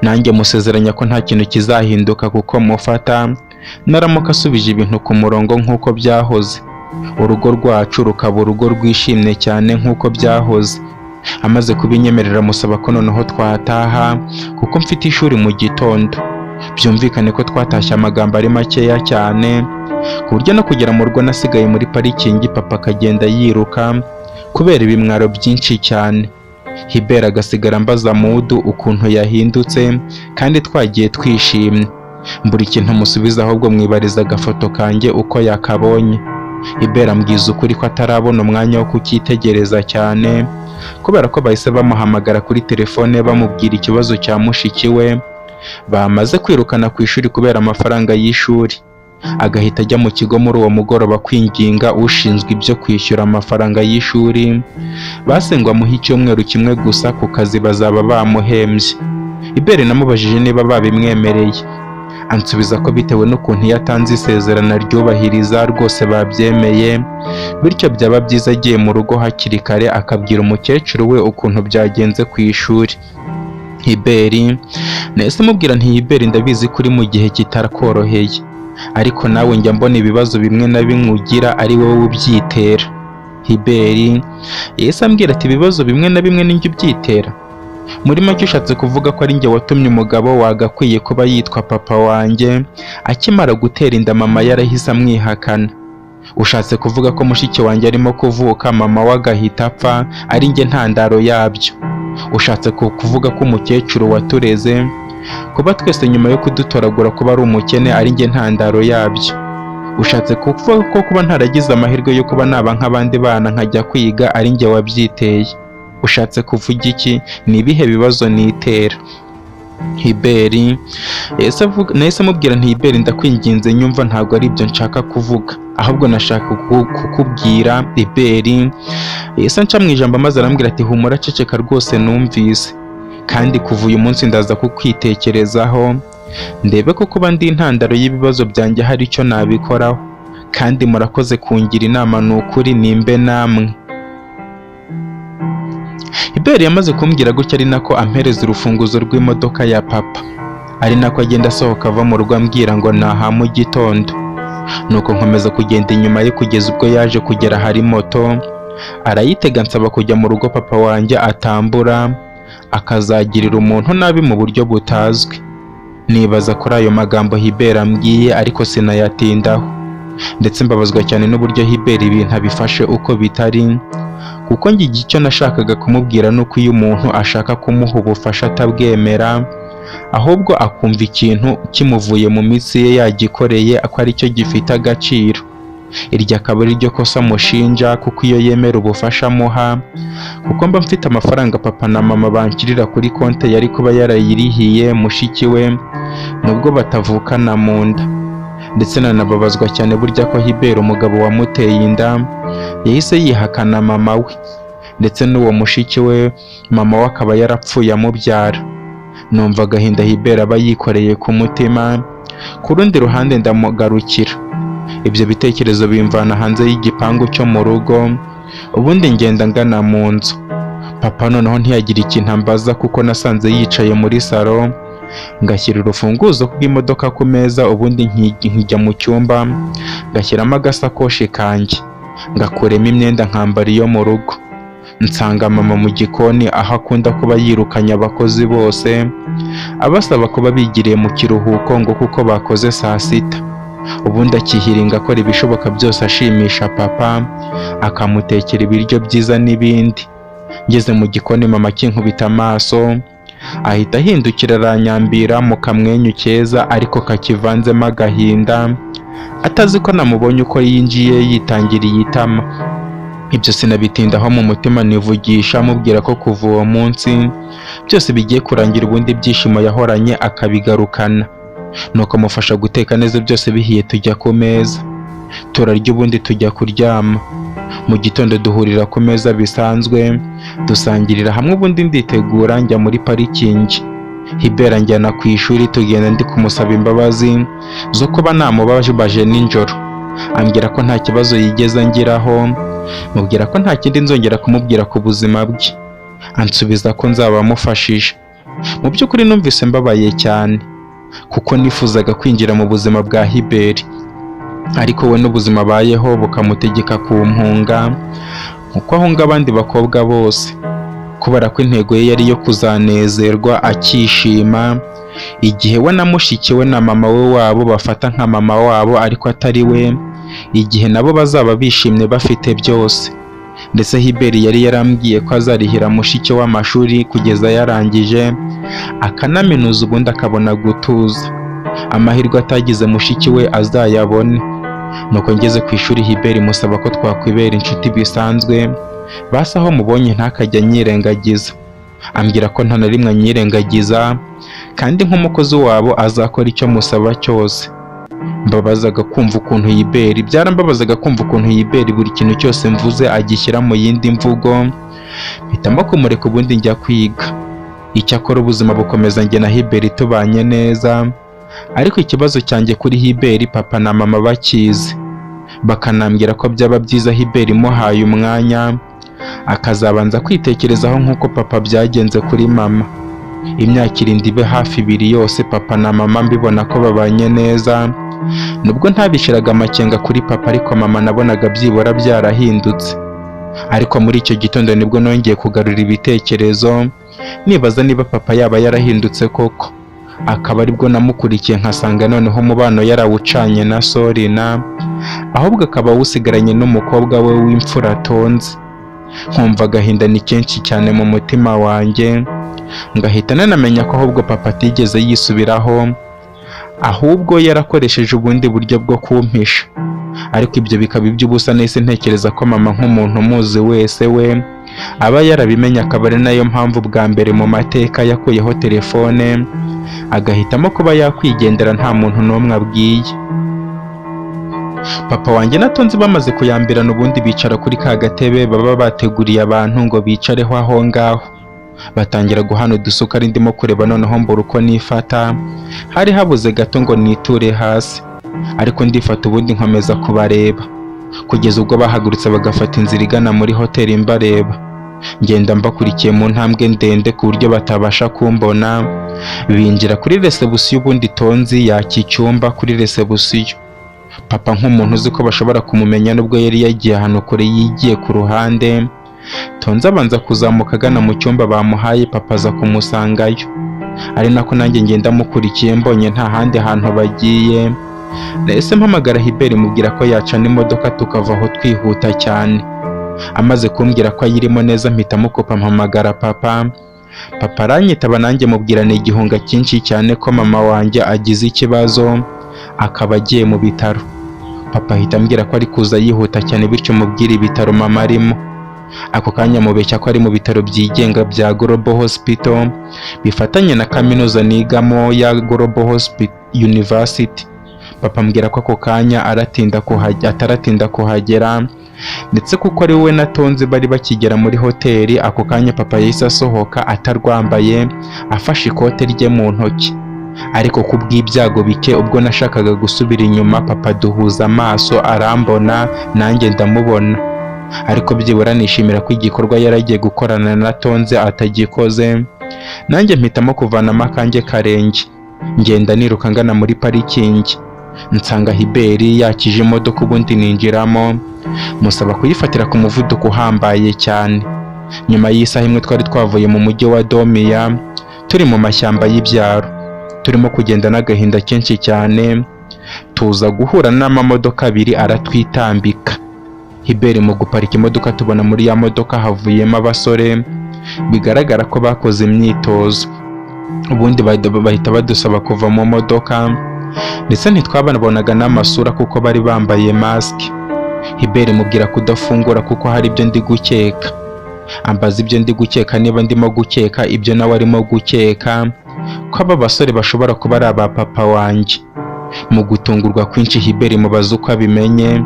Nanjye musezeranya ko nta kintu kizahinduka kuko mufata naramuka asubije ibintu ku murongo nk'uko byahoze, urugo rwacu rukaba urugo rwishimye cyane nk'uko byahoze. Amaze kubinyemerera musaba ko noneho twataha kuko mfite ishuri mu gitondo. Byumvikane ko twatashye amagambo ari makeya cyane, ku buryo no kugera mu rugo nasigaye muri parikingi papa akagenda yiruka kubera ibimwaro byinshi cyane. Hubert agasigara mbaza mudu ukuntu yahindutse kandi twagiye twishimye. Mbura ikintu musubiza, ahubwo mwibariza agafoto kanjye uko yakabonye. Hubert ambwiza ukuri ko atarabona umwanya wo kukitegereza cyane, kubera ko bahise bamuhamagara kuri telefone bamubwira ikibazo cya mushiki we. Bamaze kwirukana ku ishuri kubera amafaranga y'ishuri, agahita ajya mu kigo muri uwo mugoroba kwinginga ushinzwe ibyo kwishyura amafaranga y'ishuri. Basengwa muha icyumweru kimwe gusa ku kazi bazaba bamuhembye. Hubert namubajije niba babimwemereye, ansubiza ko bitewe n'ukuntu yatanze isezerano ryubahiriza rwose babyemeye, bityo byaba byiza agiye mu rugo hakiri kare akabwira umukecuru we ukuntu byagenze ku ishuri. Hubert nahise mubwira nti Hubert, ndabizi kuri mu gihe kitarakoroheye, ariko nawe njya mbona ibibazo bimwe na bimwe ugira ari wowe ubyitera. Hubert yahise ambwira ati ibibazo bimwe na bimwe ninjye ubyitera? Muri make ushatse kuvuga ko ari njye watumye umugabo wagakwiye kuba yitwa papa wanjye akimara gutera inda mama yarahise amwihakana? Ushatse kuvuga ko mushiki wanjye arimo kuvuka mama we agahita apfa ari njye ntandaro yabyo? Ushatse kuvuga ko umukecuru watureze kuba twese nyuma yo kudutoragura kuba ari umukene ari njye ntandaro yabyo? Ushatse kuvuga ko kuba ntaragize amahirwe yo kuba naba nk'abandi bana nkajya kwiga ari njye wabyiteye? Ushatse kuvuga iki? Ni ibihe bibazo nitera? Hubert nahise mubwira nti Hubert, ndakwinginze nyumva, ntabwo ari ibyo nshaka kuvuga, ahubwo nashaka kukubwira. Hubert yahise anca mu ijambo maze arambwira ati humura, ceceka rwose numvise, kandi kuva uyu munsi ndaza kukwitekerezaho ndebe ko kuba ndi intandaro y'ibibazo byanjye hari icyo nabikoraho, kandi murakoze kungira inama, ni ukuri nimbe namwe. Hubert yamaze kumbwira gutya ari nako ampereza urufunguzo rw'imodoka ya papa, ari nako agenda asohoka ava mu rugo ambwira ngo naha mu gitondo. Nuko nkomeza kugenda inyuma ye kugeza ubwo yaje kugera hari moto, arayitega nsaba kujya mu rugo papa wanjye atambura akazagirira umuntu nabi mu buryo butazwi. Nibaza kuri ayo magambo Hubert ambwiye ariko sinayatindaho, ndetse mbabazwa cyane n'uburyo Hubert ibintu abifashe uko bitari, kuko njye icyo nashakaga kumubwira nuko iyo umuntu ashaka kumuha ubufasha atabwemera, ahubwo akumva ikintu kimuvuye mu mitsi ye yagikoreye ko ari cyo gifite agaciro. Iryo akaba ari ryo kosa mushinja, kuko iyo yemera ubufasha amuha, kuko mba mfite amafaranga papa na mama banshyirira kuri konti yari kuba yarayirihiye mushiki we nubwo batavukana mu nda. Ndetse nanababazwa cyane burya ko Hubert umugabo wamuteye inda yahise yihakana mama we, ndetse n'uwo mushiki we mama we akaba yarapfuye amubyara. Numva agahinda Hubert aba yikoreye ku mutima. Ku rundi ruhande ndamugarukira, ibyo bitekerezo bimvana hanze y'igipangu cyo mu rugo, ubundi ngenda ngana mu nzu. Papa noneho ntiyagira ikintu ambaza kuko nasanze yicaye muri salo. Ngashyira urufunguzo rw'imodoka ku meza, ubundi nkijya mu cyumba ngashyiramo agasakoshi kanjye, ngakuremo imyenda nkambara iyo mu rugo. Nsanga mama mu gikoni aho akunda kuba yirukanye abakozi bose abasaba kuba bigiriye mu kiruhuko ngo kuko bakoze saa sita. Ubundi akihiringa akora ibishoboka byose ashimisha papa, akamutekera ibiryo byiza n'ibindi. Ngeze mu gikoni mama akinkubita amaso ahita ahindukira aranyambira mu kamwenyu keza ariko kakivanzemo agahinda, atazi ko namubonye uko yinjiye yitangiriye itama. Ibyo sinabitindaho mu mutima, nivugisha mubwira ko kuva uwo munsi byose bigiye kurangira, ubundi ibyishimo yahoranye akabigarukana. Nuko amufasha guteka neza, byose bihiye tujya ku meza turarya, ubundi tujya kuryama. Mu gitondo duhurira ku meza bisanzwe dusangirira hamwe, ubundi nditegura njya muri parikingi. Hubert anjyana ku ishuri, tugenda ndi kumusaba imbabazi zo kuba namubabaje nijoro. Ambwira ko nta kibazo yigeze angiraho, mubwira ko nta kindi nzongera kumubwira ku buzima bwe, ansubiza ko nzaba mufashije. Mu by'ukuri numvise mbabaye cyane kuko nifuzaga kwinjira mu buzima bwa Hubert, ariko we n'ubuzima abayeho bukamutegeka kumpunga nkuko ahunga abandi bakobwa bose, kubera ko intego ye yari iyo kuzanezerwa akishima igihe we na mushiki we na mama we wabo bafata nka mama wabo ariko atari we, igihe nabo bazaba bishimye bafite byose. Ndetse Hubert yari yarambwiye ko azarihira mushiki we amashuri kugeza yarangije akanaminuza, ubundi akabona gutuza. Amahirwe atagize mushiki we azayabone. Nuko ngeze ku ishuri Hubert musaba ko twakwibera inshuti bisanzwe, basi aho mubonye ntakajya anyirengagiza. Ambwira ko nta na rimwe anyirengagiza kandi nk'umukozi wabo azakora icyo musaba cyose. Mbabazaga kumva ukuntu byarambabazaga kumva ukuntu Hubert buri kintu cyose mvuze agishyira mu yindi mvugo. Mpitamo kumureka ubundi njya kwiga. Icyakora ubuzima bukomeza, njye na Hubert tubanye neza, ariko ikibazo cyanjye kuri Hubert papa na mama bakizi, bakanambwira ko byaba byiza Hubert imuhaye umwanya akazabanza kwitekerezaho nk'uko papa byagenze kuri mama. Imyaka 7 ibe hafi 2 yose papa na mama mbibona ko babanye neza, nubwo ntabishiraga amakenga kuri papa, ariko mama nabonaga byibura byarahindutse. Ariko muri icyo gitondo nibwo nongeye kugarura ibitekerezo, nibaza niba papa yaba yarahindutse koko. Akaba aribwo namukurikiye nkasanga noneho umubano yarawucanye na Sorina, ahubwo akaba awusigaranye n'umukobwa we w'imfura Tonzi. Nkumva agahinda ni kenshi cyane mu mutima wanjye, ngahita nanamenya ko ahubwo papa atigeze yisubiraho, ahubwo yarakoresheje ubundi buryo bwo kumpisha. Ariko ibyo bikaba iby'ubusa, nahise ntekereza ko mama nk'umuntu umuzi wese we aba yarabimenya, akaba ari nayo mpamvu bwa mbere mu mateka yakuyeho telefone agahitamo kuba yakwigendera nta muntu n'umwe abwiye. Papa wanjye na Tonzi bamaze kuyambirana, ubundi bicara kuri ka gatebe baba bateguriye abantu ngo bicareho aho ngaho. Batangira guhana udusukari ndimo kureba, noneho mbura uko nifata, hari habuze gato ngo niture hasi, ariko ndifata ubundi nkomeza kubareba kugeza ubwo bahagurutse bagafata inzira igana muri hoteli mbareba. ngenda mbakurikiye mu ntambwe ndende ku buryo batabasha kumbona. Binjira kuri resebusiyo, ubundi Tonzi yaki icyumba kuri resebusiyo. Papa nk'umuntu uzi ko bashobora kumumenya nubwo yari yagiye ahantu kure yigiye ku ruhande, Tonzi abanza kuzamuka agana mu cyumba bamuhaye. Papa aza kumusangayo, ari nako nanjye ngenda mukurikiye mbonye nta handi hantu bagiye. Nahise mpamagara Hubert mubwira ko yacana imodoka tukava aho twihuta cyane. Amaze kumbwira ko ayirimo neza mpita mukopa mpamagara papa. Papa aranyitaba nanjye mubwirana igihunga cyinshi cyane ko mama wanjye agize ikibazo akaba agiye mu bitaro. Papa ahita ambwira ko ari kuza yihuta cyane bityo mubwira ibitaro mama arimo. Ako kanya mubeshya ko ari mu bitaro byigenga bya Global Hospital bifatanye na kaminuza nigamo ya Global University. Papa ambwira ko ako kanya ataratinda kuhagera, ndetse kuko ari we na Tonzi bari bakigera muri hoteli. Ako kanya papa yahise asohoka atarwambaye, afashe ikote rye mu ntoki. Ariko kubw'ibyago bike ubwo nashakaga gusubira inyuma, papa duhuza amaso arambona nanjye ndamubona. Ariko byibura nishimira ko igikorwa yaragiye gukorana na Tonzi atagikoze. Nanjye mpitamo kuvanamo akanjye karenge, ngenda niruka ngana muri parikingi. Nsanga Hubert yakije imodoka, ubundi ninjiramo musaba kuyifatira ku muvuduko uhambaye cyane. Nyuma y'isaha imwe twari twavuye mu mujyi wa Domiya, turi mu mashyamba y'ibyaro, turimo kugenda n'agahinda kenshi cyane. Tuza guhura n'amamodoka abiri aratwitambika. Hubert mu guparika imodoka tubona muri ya modoka havuyemo abasore bigaragara ko bakoze imyitozo, ubundi bahita badusaba kuva mu modoka, ndetse ntitwabonaga n'amasura kuko bari bambaye masike. Hubert mubwira kudafungura kuko hari ibyo ndi gukeka. Ambaza ibyo ndi gukeka, niba ndimo gukeka ibyo nawe arimo gukeka, ko aba basore bashobora kuba ari aba papa wanjye. Mu gutungurwa kwinshi Hubert mubaza uko abimenye,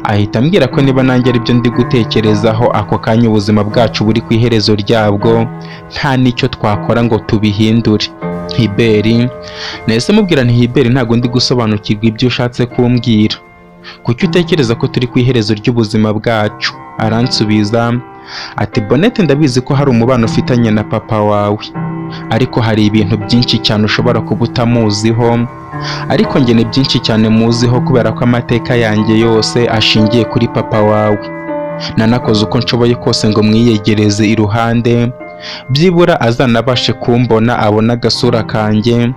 ahita ambwira ko niba nanjye ari byo ndi gutekerezaho, ako kanya ubuzima bwacu buri ku iherezo ryabwo, nta n'icyo twakora ngo tubihindure. Hubert nahise mubwira nti Hubert, ntabwo ndi gusobanukirwa ibyo ushatse kumbwira. Kuki utekereza ko turi ku iherezo ry'ubuzima bwacu? Aransubiza ati Bonete, ndabizi ko hari umubano ufitanye na papa wawe, ariko hari ibintu byinshi cyane ushobora kuba utamuziho, ariko njye ni byinshi cyane muziho kubera ko amateka yanjye yose ashingiye kuri papa wawe. Nanakoze uko nshoboye kose ngo mwiyegereze iruhande, byibura azanabashe kumbona, abone agasura kanjye,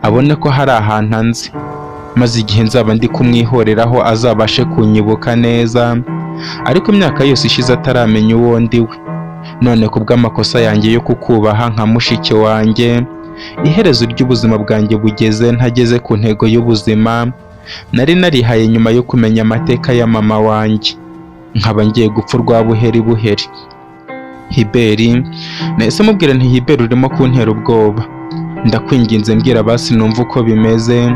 abone ko hari ahantu anzi, maze igihe nzaba ndi kumwihoreraho azabashe kunyibuka neza. Ariko imyaka yose ishize ataramenya uwo ndi we. None kubw'amakosa yanjye yo kukubaha nka mushiki wanjye, iherezo ry'ubuzima bwanjye bugeze ntageze ku ntego y'ubuzima nari narihaye nyuma yo kumenya amateka ya mama wanjye, nkaba ngiye gupfa urwa buheri buheri. Hubert nahise mubwira nti Hubert, urimo kuntera ubwoba, ndakwinginze mbwira basi numva uko bimeze,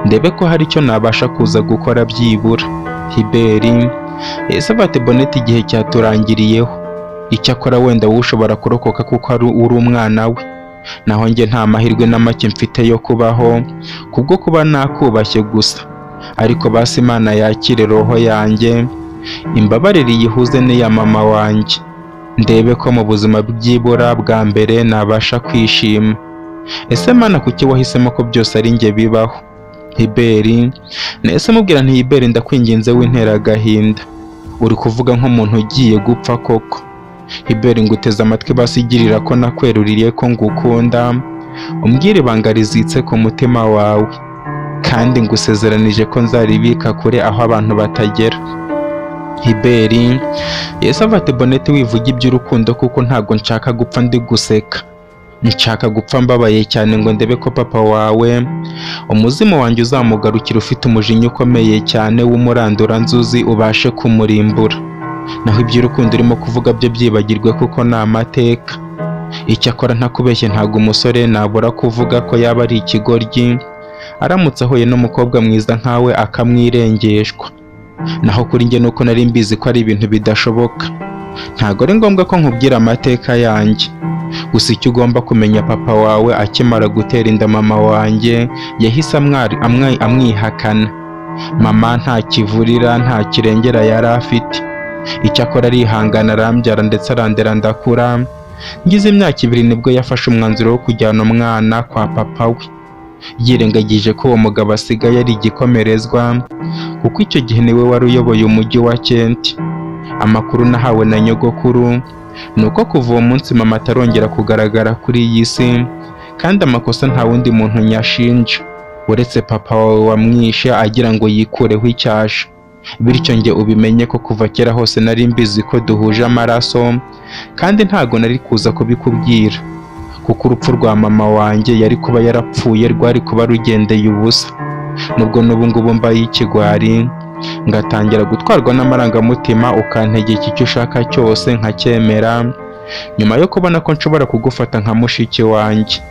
ndebe ko hari icyo nabasha kuza gukora byibura. Hubert yahise ati Bonete, igihe cyaturangiriyeho, icyakora wenda wowe ushobora kurokoka kuko uri umwana we, naho njye nta mahirwe na make mfite yo kubaho kubwo kuba nakubashye gusa. Ariko basi Imana yakire roho yanjye, imbabarire yihuze n'iya mama wanjye, ndebe ko mu buzima byibura bwa mbere nabasha kwishima. Ese Mana, kuki wahisemo ko byose ari njye bibaho? Hubert nahise mubwira nti Hubert, ndakwinginze wintera agahinda, uri kuvuga nk'umuntu ugiye gupfa koko. Hubert nguteze amatwi basigirira ko nakweruriye ko ngukunda, umbwire ibanga rizitse ku mutima wawe, kandi ngusezeranije ko nzaribika kure aho abantu batagera. Hubert yahise ati Bonete, wivuga iby'urukundo kuko ntabwo nshaka gupfa ndi guseka, nshaka gupfa mbabaye cyane ngo ndebe ko papa wawe umuzimu wanjye uzamugarukira ufite umujinya ukomeye cyane w'umuranduranzuzi ubashe kumurimbura. Naho iby'urukundo urimo kuvuga byo byibagirwe kuko ni amateka. Icyakora ntakubeshye, ntabwo umusore nabura kuvuga ko yaba ari ikigoryi aramutse ahuye n'umukobwa mwiza nkawe akamwirengeshwa. Naho kuri njye nuko nari mbizi ko ari ibintu bidashoboka. Ntabwo ari ngombwa ko nkubwira amateka yanjye, gusa icyo ugomba kumenya, papa wawe akimara gutera inda mama wanjye yahise amwihakana. Mama nta kivurira nta kirengera yari afite, Icyakora arihangana arambyara ndetse arandera ndakura. Ngize imyaka 2 nibwo yafashe umwanzuro wo kujyana umwana kwa papa we, yirengagije ko uwo mugabo asigaye ari igikomerezwa kuko icyo gihe niwe wari uyoboye umujyi wa Kent. Amakuru nahawe na nyogokuru ni uko kuva uwo munsi mama atarongera kugaragara kuri iyi si, kandi amakosa nta wundi muntu nyashinja uretse papa wawe wamwishe agira ngo yikureho icyasha. Bityo njye ubimenye ko kuva kera hose nari mbizi ko duhuje amaraso, kandi ntago nari kuza kubikubwira kuko urupfu rwa mama wanjye yari kuba yarapfuye rwari kuba rugendeye ubusa. Nubwo n'ubu ngubu mbaye ikigwari ngatangira gutwarwa n'amarangamutima, ukantegeka icyo ushaka cyose nkacyemera, nyuma yo kubona ko nshobora kugufata nka mushiki wanjye.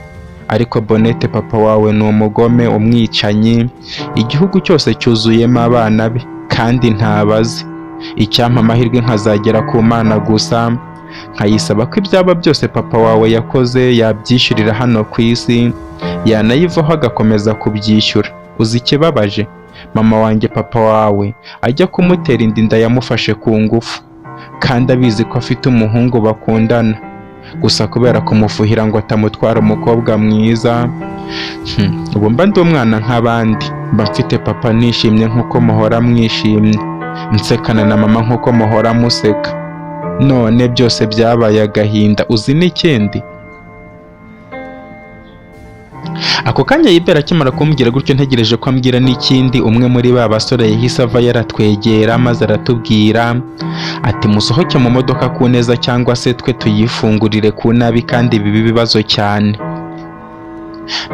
Ariko Bonete papa wawe ni umugome, umwicanyi, igihugu cyose cyuzuyemo abana be kandi ntabazi. Icyampa amahirwe nkazagera ku Mana gusa nkayisaba ko ibyaba byose papa wawe yakoze yabyishyurira hano ku isi, yanayivaho agakomeza kubyishyura. Uzi ikibabaje? Mama wanjye papa wawe ajya kumutera inda yamufashe ku ngufu, kandi abizi ko afite umuhungu bakundana, gusa kubera kumufuhira ngo atamutwara umukobwa mwiza. Ubu mba ndi umwana nk'abandi, mba mfite papa nishimye nk'uko muhora mwishimye, nsekana na mama nk'uko muhora museka. None byose byabaye agahinda. Uzi n'ikindi? Ako kanya Yibera akimara kumbwira gutyo ntegereje ko ambwira n'ikindi, umwe muri ba basore yahise ava yaratwegera maze aratubwira ati musohoke mu modoka ku neza cyangwa se twe tuyifungurire ku nabi kandi bibi bibazo cyane.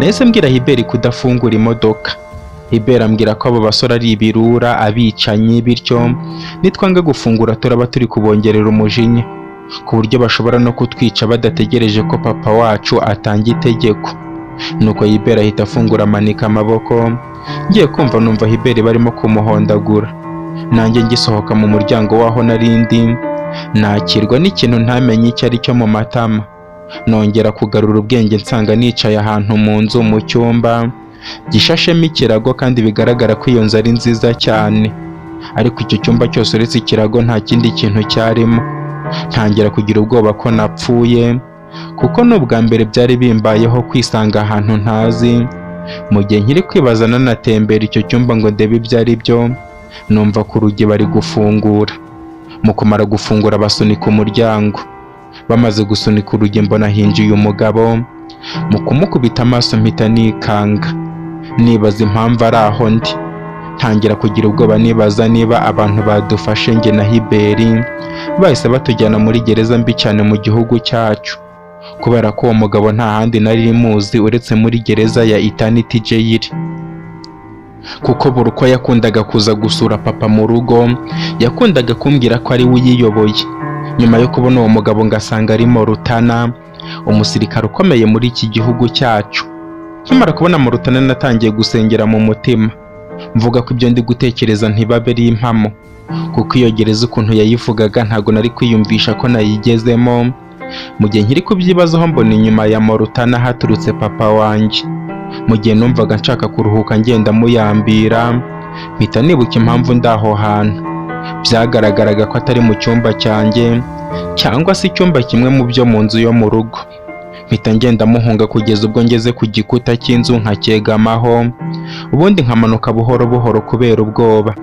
Nahise mbwira Yibera kudafungura imodoka. Yibera ambwira ko abo basore ari ibirura, abicanyi, bityo nitwanga gufungura turaba turi kubongerera umujinya ku buryo bashobora no kutwica badategereje ko papa wacu atanga itegeko. Nuko Yibera ahita afungura amanika amaboko. Ngiye kumva numva Yibera barimo kumuhondagura, nanjye ngisohoka mu muryango waho narindi, nakirwa n'ikintu ntamenye icyo ari cyo mu matama. Nongera kugarura ubwenge nsanga nicaye ahantu mu nzu mu cyumba gishashemo ikirago, kandi bigaragara ko iyo nzu ari nziza cyane. Ariko icyo cyumba cyose uretse ikirago nta kindi kintu cyarimo. Ntangira kugira ubwoba ko napfuye kuko n'ubwa mbere byari bimbayeho kwisanga ahantu ntazi. Mu gihe nkiri kwibaza nanatembera icyo cyumba ngo ndebe ibyo ari byo, numva ku rugi bari gufungura. Mu kumara gufungura basunika umuryango. Bamaze gusunika urugi mbona hinjiye umugabo. Mu kumukubita amaso mpita nikanga, nibaza impamvu ari aho ndi. Ntangira kugira ubwoba nibaza niba abantu badufashe njye na Yibera bahise batujyana muri gereza mbi cyane mu gihugu cyacu, kubera ko uwo mugabo nta handi nari muzi uretse muri gereza ya Eternity Jail. Kuko buri uko yakundaga kuza gusura papa mu rugo, yakundaga kumbwira ko ari we uyiyoboye. Nyuma yo kubona uwo mugabo ngasanga ari Morutana, umusirikare ukomeye muri iki gihugu cyacu. Nkimara kubona Morutana natangiye gusengera mu mutima, mvuga ko ibyo ndi gutekereza ntibabe ari impamo, kuko iyo gereza ukuntu yayivugaga ntago nari kwiyumvisha ko nayigezemo. Mu gihe nkiri kubyibazaho mbona inyuma ya Morutana haturutse papa wanjye. Mu gihe numvaga nshaka kuruhuka ngenda muyambira, mpita nibuka impamvu ndaho hantu. Byagaragaraga ko atari mu cyumba cyanjye cyangwa se icyumba kimwe mu byo mu nzu yo mu rugo. Mpita ngenda muhunga kugeza ubwo ngeze ku gikuta cy'inzu nkacyegamaho, ubundi nkamanuka buhoro buhoro kubera ubwoba,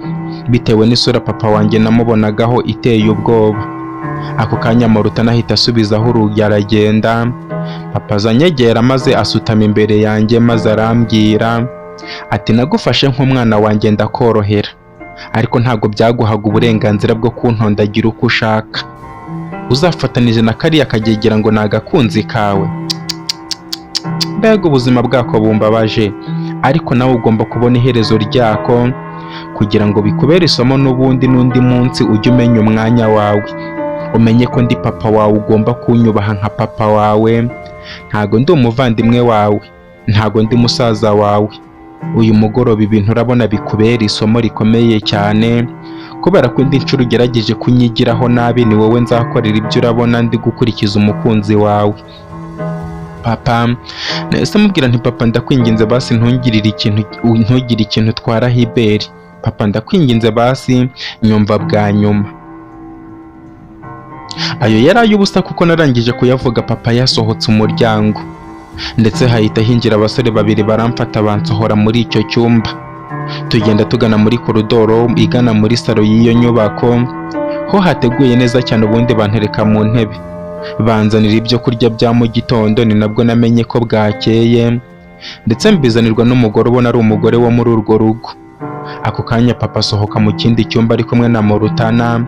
bitewe n'isura papa wanjye namubonagaho iteye ubwoba. Ako kanya Morutana ahita asubizaho urugi aragenda. Papa azanyegera maze asutama imbere yanjye maze arambwira ati nagufashe nk'umwana wanjye ndakorohera, ariko ntago byaguhaga uburenganzira bwo kuntondagira uko ushaka. Uzafatanije na kariya kagegera ngo nagakunzi kawe. Mbega ubuzima bwako bumbabaje, ariko nawe ugomba kubona iherezo ryako kugira ngo bikubere isomo, n'ubundi n'undi munsi ujye umenya umwanya wawe. Umenye ko ndi papa wawe, ugomba kunyubaha nka papa wawe. Ntago ndi umuvandimwe wawe, ntago ndi musaza wawe. Uyu mugoroba ibintu urabona bikubera isomo rikomeye cyane, kubera ko indi nshuro ugerageje kunyigiraho nabi ni wowe nzakorera ibyo urabona ndi gukurikiza umukunzi wawe. Papa nahise mubwira nti papa ndakwinginze basi ntugire ikintu utwara Yibera. Papa ndakwinginze basi nyumva bwa nyuma. Ayo yari ay'ubusa kuko narangije kuyavuga papa yasohotse umuryango, ndetse hahita hinjira abasore babiri baramfata bansohora muri icyo cyumba. Tugenda tugana muri koridoro igana muri salo y'iyo nyubako, ho hateguye neza cyane, ubundi bantereka mu ntebe banzanira ibyo kurya bya mu gitondo. Ni nabwo namenye ko bwakeye, ndetse mbizanirwa n'umugore ubona ari umugore wo muri urwo rugo. Ako kanya papa asohoka mu kindi cyumba ari kumwe na Morutana,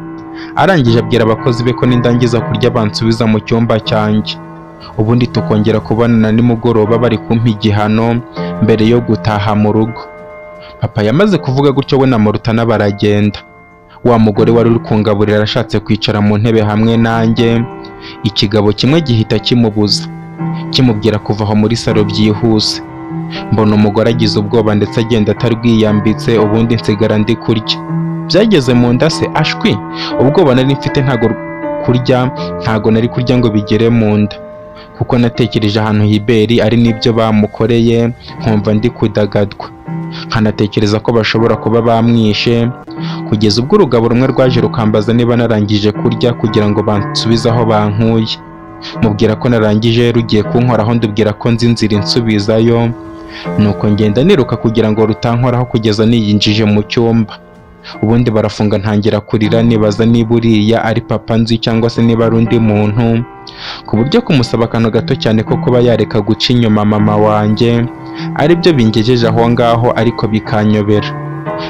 arangije abwira abakozi be ko nindangiza kurya bansubiza mu cyumba cyanjye, ubundi tukongera kubonana nimugoroba bari kumpa igihano mbere yo gutaha mu rugo. Papa yamaze kuvuga gutyo we na Morutana baragenda. Wa mugore wari uri kungaburira arashatse kwicara mu ntebe hamwe nanjye, ikigabo kimwe gihita kimubuza, kimubwira kuva aho muri salo byihuse. Mbona umugore agize ubwoba ndetse agenda atarwiyambitse, ubundi nsigara ndi kurya. Byageze mu nda se ashwi, ubwoba nari mfite ntago nari kurya ngo bigere mu nda, kuko natekereje ahantu Hiberi ari n'ibyo bamukoreye, nkumva ndi kudagadwa, nkanatekereza ko bashobora kuba bamwishe, kugeza ubwo urugabo rumwe rwaje rukambaza niba narangije kurya kugira ngo bansubize aho bankuye. Mubwira ko narangije, rugiye kunkoraho ndubwira ko nzi inzira insubizayo, nuko ngenda niruka kugira ngo rutankoraho kugeza niyinjije mu cyumba. Ubundi barafunga, ntangira kurira nibaza niba uriya ari papa nzi cyangwa se niba ari undi muntu, ku buryo kumusaba akantu gato cyane ko kuba yareka guca inyuma mama wanjye ari byo bingejeje aho ngaho, ariko bikanyobera.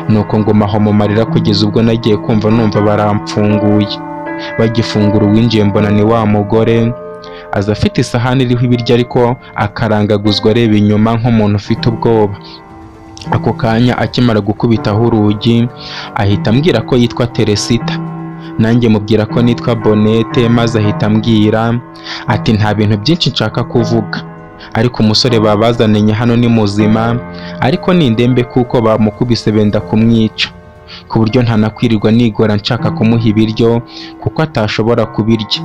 Nuko nguma aho mu marira kugeza ubwo nagiye kumva numva baramfunguye. Bagifungura uwinjiye mbona ni wa mugore, aza afite isahani iriho ibiryo ariko akarangaguzwa areba inyuma nk'umuntu ufite ubwoba. Ako kanya akimara gukubitaho urugi ahita ambwira ko yitwa Teresita, nanjye mubwira ko nitwa Bonete, maze ahita ambwira ati nta bintu byinshi nshaka kuvuga, ariko umusore babazaniye hano ni muzima, ariko ni indembe kuko bamukubise benda kumwica, ku buryo ntanakwirirwa nigora nshaka kumuha ibiryo kuko atashobora kubirya.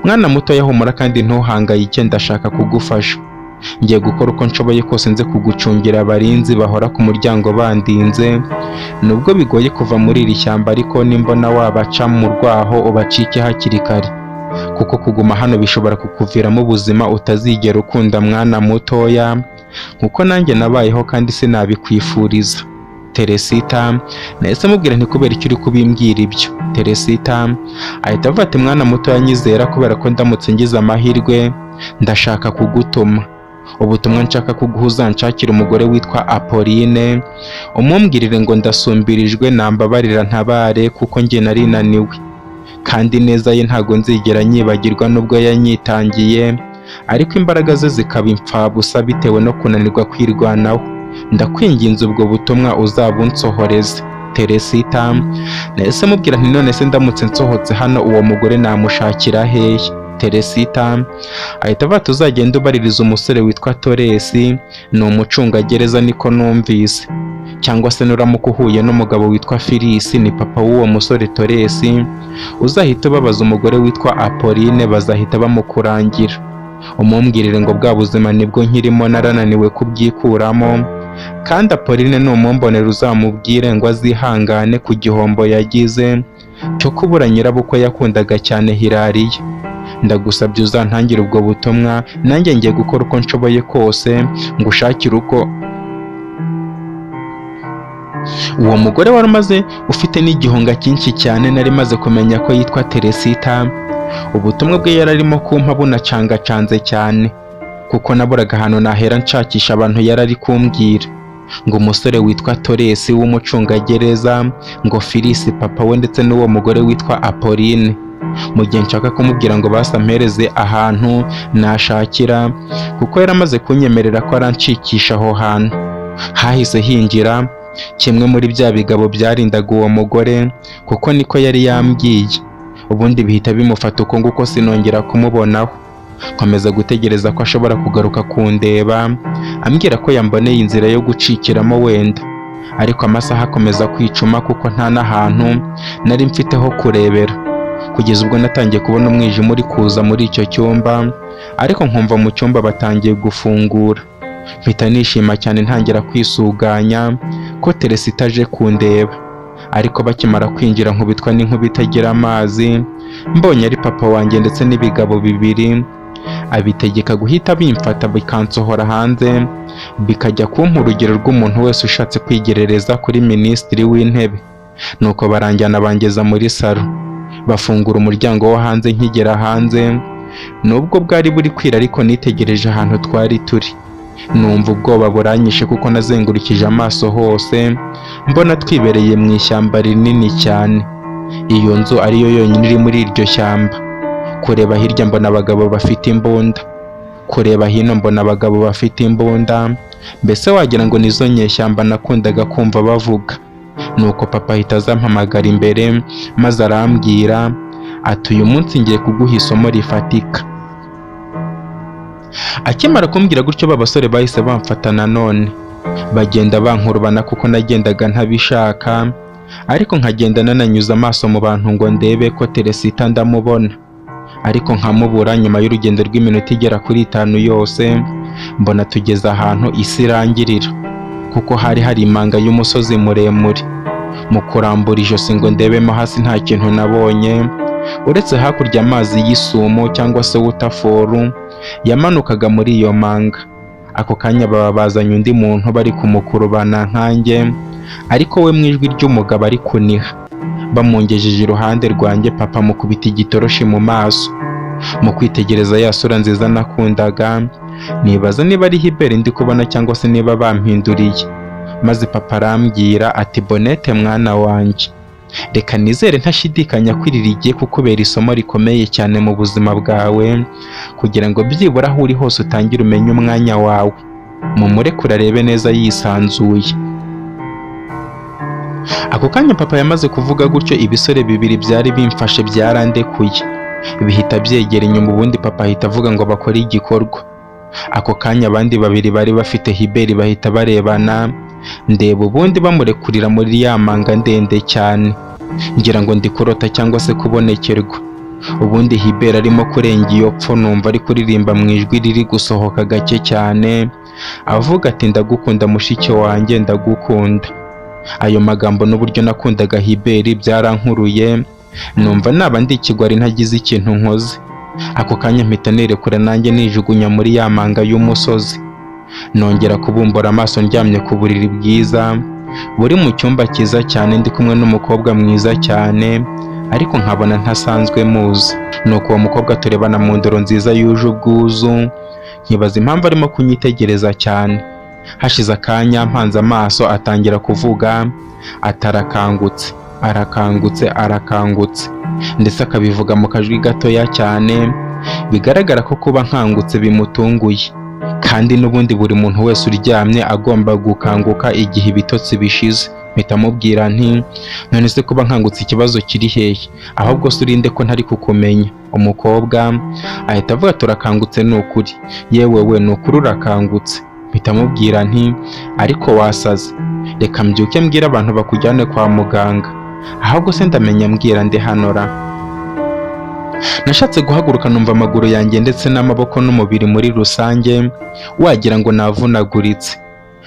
Mwana muto yahumura kandi ntuhangayike, ndashaka kugufasha. Ngiye gukora uko nshoboye kose nze kugucungira abarinzi bahora ku muryango bandinze, nubwo bigoye kuva muri iri shyamba, ariko nimbona wabaca mu rwaho ubacike hakiri kare, kuko kuguma hano bishobora kukuviramo ubuzima utazigera ukunda mwana mutoya, nkuko nanjye nabayeho kandi sinabikwifuriza. Teresita. Nahise mubwira nti kubera icyo uri kubimbwira ibyo. Teresita ahita avuga ati mwana muto yanyizera, kubera ko ndamutse ngize amahirwe ndashaka kugutuma. Ubutumwa nshaka kuguha uzanshakira umugore witwa Apolline, umumbwirire ngo ndasumbirijwe, nambabarira ntabare kuko njye narinaniwe, kandi neza ye ntago nzigera nyibagirwa nubwo yanyitangiye, ariko imbaraga ze zikaba impfabusa bitewe no kunanirwa kwirwanaho. Ndakwinginze ubwo butumwa uzabunsohoreze. Teresita. Nahise mubwira nti none se ndamutse nsohotse hano uwo mugore namushakira hehe? Teresita ahita avuga ati uzagenda ubaririza umusore witwa Toresi, ni umucungagereza niko numvise, cyangwa se nuramuka uhuye n'umugabo witwa Filisi, ni papa w'uwo musore Toresi, uzahita ubabaza umugore witwa Apolline, bazahita bamukurangira. Umumbwirire ngo bwa buzima nibwo nkirimo narananiwe kubyikuramo, kandi Apolline numumbonera uzamubwire ngo azihangane ku gihombo yagize cyo kubura nyirabukwe yakundaga cyane Hilariya. Ndagusabye uzantangira ubwo butumwa, nanjye ngiye gukora uko nshoboye kose ngo ushakire uko. Uwo mugore wari umaze ufite n'igihunga cyinshi cyane, nari maze kumenya ko yitwa Teresita. Ubutumwa bwe yari arimo kumpa bunacangacanze cyane, kuko naburaga ahantu nahera nshakisha abantu yari ari kumbwira ngo umusore witwa Toresi w'umucungagereza, ngo Filisi papa we, ndetse n'uwo mugore witwa Apolline. Mu gihe nshaka kumubwira ngo basampereze ahantu nashakira, kuko yari amaze kunyemerera ko aranshikisha aho hantu, hahise hinjira kimwe muri bya bigabo byarindaga uwo mugore, kuko niko yari yambwiye. Ubundi bihita bimufata uko nguko sinongera kumubonaho. Nkomeza gutegereza ko ashobora kugaruka kundeba, ambwira ko yamboneye inzira yo gucikiramo wenda, ariko amasaha akomeza kwicuma kuko nta n'ahantu nari mfite ho kurebera, kugeza ubwo natangiye kubona umwijima uri kuza muri icyo cyumba, ariko nkumva mu cyumba batangiye gufungura. Mpita nishima cyane ntangira kwisuganya ko Teresita aje kundeba, ariko bakimara kwinjira nkubitwa n'inkuba itagira amazi, mbonye ari papa wanjye ndetse n'ibigabo bibiri, abitegeka guhita bimfata bikansohora hanze, bikajya kumpa urugero rw'umuntu wese ushatse kwigerereza kuri minisitiri w'intebe. Nuko baranjyana bangeza muri salo, bafungura umuryango wo hanze. Nkigera hanze, nubwo bwari buri kwira ariko nitegereje ahantu twari turi. Numva ubwoba buranyishe kuko nazengurukije amaso hose, mbona twibereye mu ishyamba rinini cyane. Iyo nzu ariyo yonyine iri muri iryo shyamba. Kureba hirya mbona abagabo bafite imbunda, kureba hino mbona abagabo bafite imbunda, mbese wagira ngo nizo nyeshyamba nakundaga kumva bavuga. Nuko papa ahita azampamagara imbere maze arambwira ati uyu munsi ngiye kuguha isomo rifatika. Akimara kumbwira gutyo babasore bahise bamfata nanone, bagenda bankurubana kuko nagendaga ntabishaka, ariko nkagenda nananyuza amaso mu bantu ngo ndebe ko Teresita ndamubona, ariko nkamubura. Nyuma y'urugendo rw'iminota igera kuri 5 yose, mbona tugeze ahantu isi irangirira, kuko hari imanga y'umusozi muremure. Mu kurambura ijosi ngo ndebemo hasi nta kintu nabonye, uretse hakurya amazi y'isumo cyangwa se waterfall yamanukaga muri iyo manga. Ako kanya baba bazanye undi muntu bari kumukurubana nkanjye, ariko we mu ijwi ry'umugabo ari kuniha. Bamungejeje iruhande rwanjye, papa mukubita igitoroshi mu maso. Mu kwitegereza ya sura nziza nakundaga, nibaza niba ari Hibert ndi kubona cyangwa se niba bampinduriye. Maze papa arambwira ati Bonete mwana wanjye, reka nizere ntashidikanya ko iri rigiye kukubera isomo rikomeye cyane mu buzima bwawe, kugira ngo byibura aho uri hose utangire umenye umwanya wawe. Mumurekure arebe neza yisanzuye. Ako kanya papa yamaze kuvuga gutyo, ibisore bibiri byari bimfashe byarandekuye, bihita byegera inyuma. Ubundi papa ahita avuga ngo bakore igikorwa. Ako kanya abandi babiri bari bafite Hibert bahita barebana, ndeba ubundi bamurekurira muri ya manga ndende cyane, ngira ngo ndi kurota cyangwa se kubonekerwa. Ubundi Hibert arimo kurenga iyo pfo, numva ari kuririmba mu ijwi riri gusohoka gake cyane, avuga ati ndagukunda mushiki wanjye, ndagukunda. Ayo magambo n'uburyo nakundaga Hibert byarankuruye, numva naba ndi ikigwari ntagize ikintu nkoze. Ako kanya mpita nirekura nanjye nijugunya muri ya manga y'umusozi. Nongera kubumbura amaso ndyamye ku buriri bwiza buri mu cyumba cyiza cyane, ndi kumwe n'umukobwa mwiza cyane, ariko nkabona ntasanzwe muzi. Nuko uwo mukobwa turebana mu ndoro nziza yuje ubwuzu, nkibaza impamvu arimo kunyitegereza cyane. Hashize akanya mpanze amaso atangira kuvuga atarakangutse, arakangutse, arakangutse, ndetse akabivuga mu kajwi gatoya cyane. Bigaragara ko kuba nkangutse bimutunguye, kandi n'ubundi buri muntu wese uryamye agomba gukanguka igihe ibitotsi bishize. Mpita mubwira nti none se kuba nkangutse ikibazo kiri hehe, ahubwo se urinde ko ntari kukumenya. Umukobwa ahita avuga turakangutse ni ukuri. Yewe we ni ukuri urakangutse. Mpita mubwira nti ariko wasaze, reka mbyuke mbwira abantu bakujyane kwa muganga, ahubwo se ndamenya mbwira nde hanora. Nashatse guhaguruka numva amaguru yanjye ndetse n'amaboko n'umubiri muri rusange wagira ngo navunaguritse,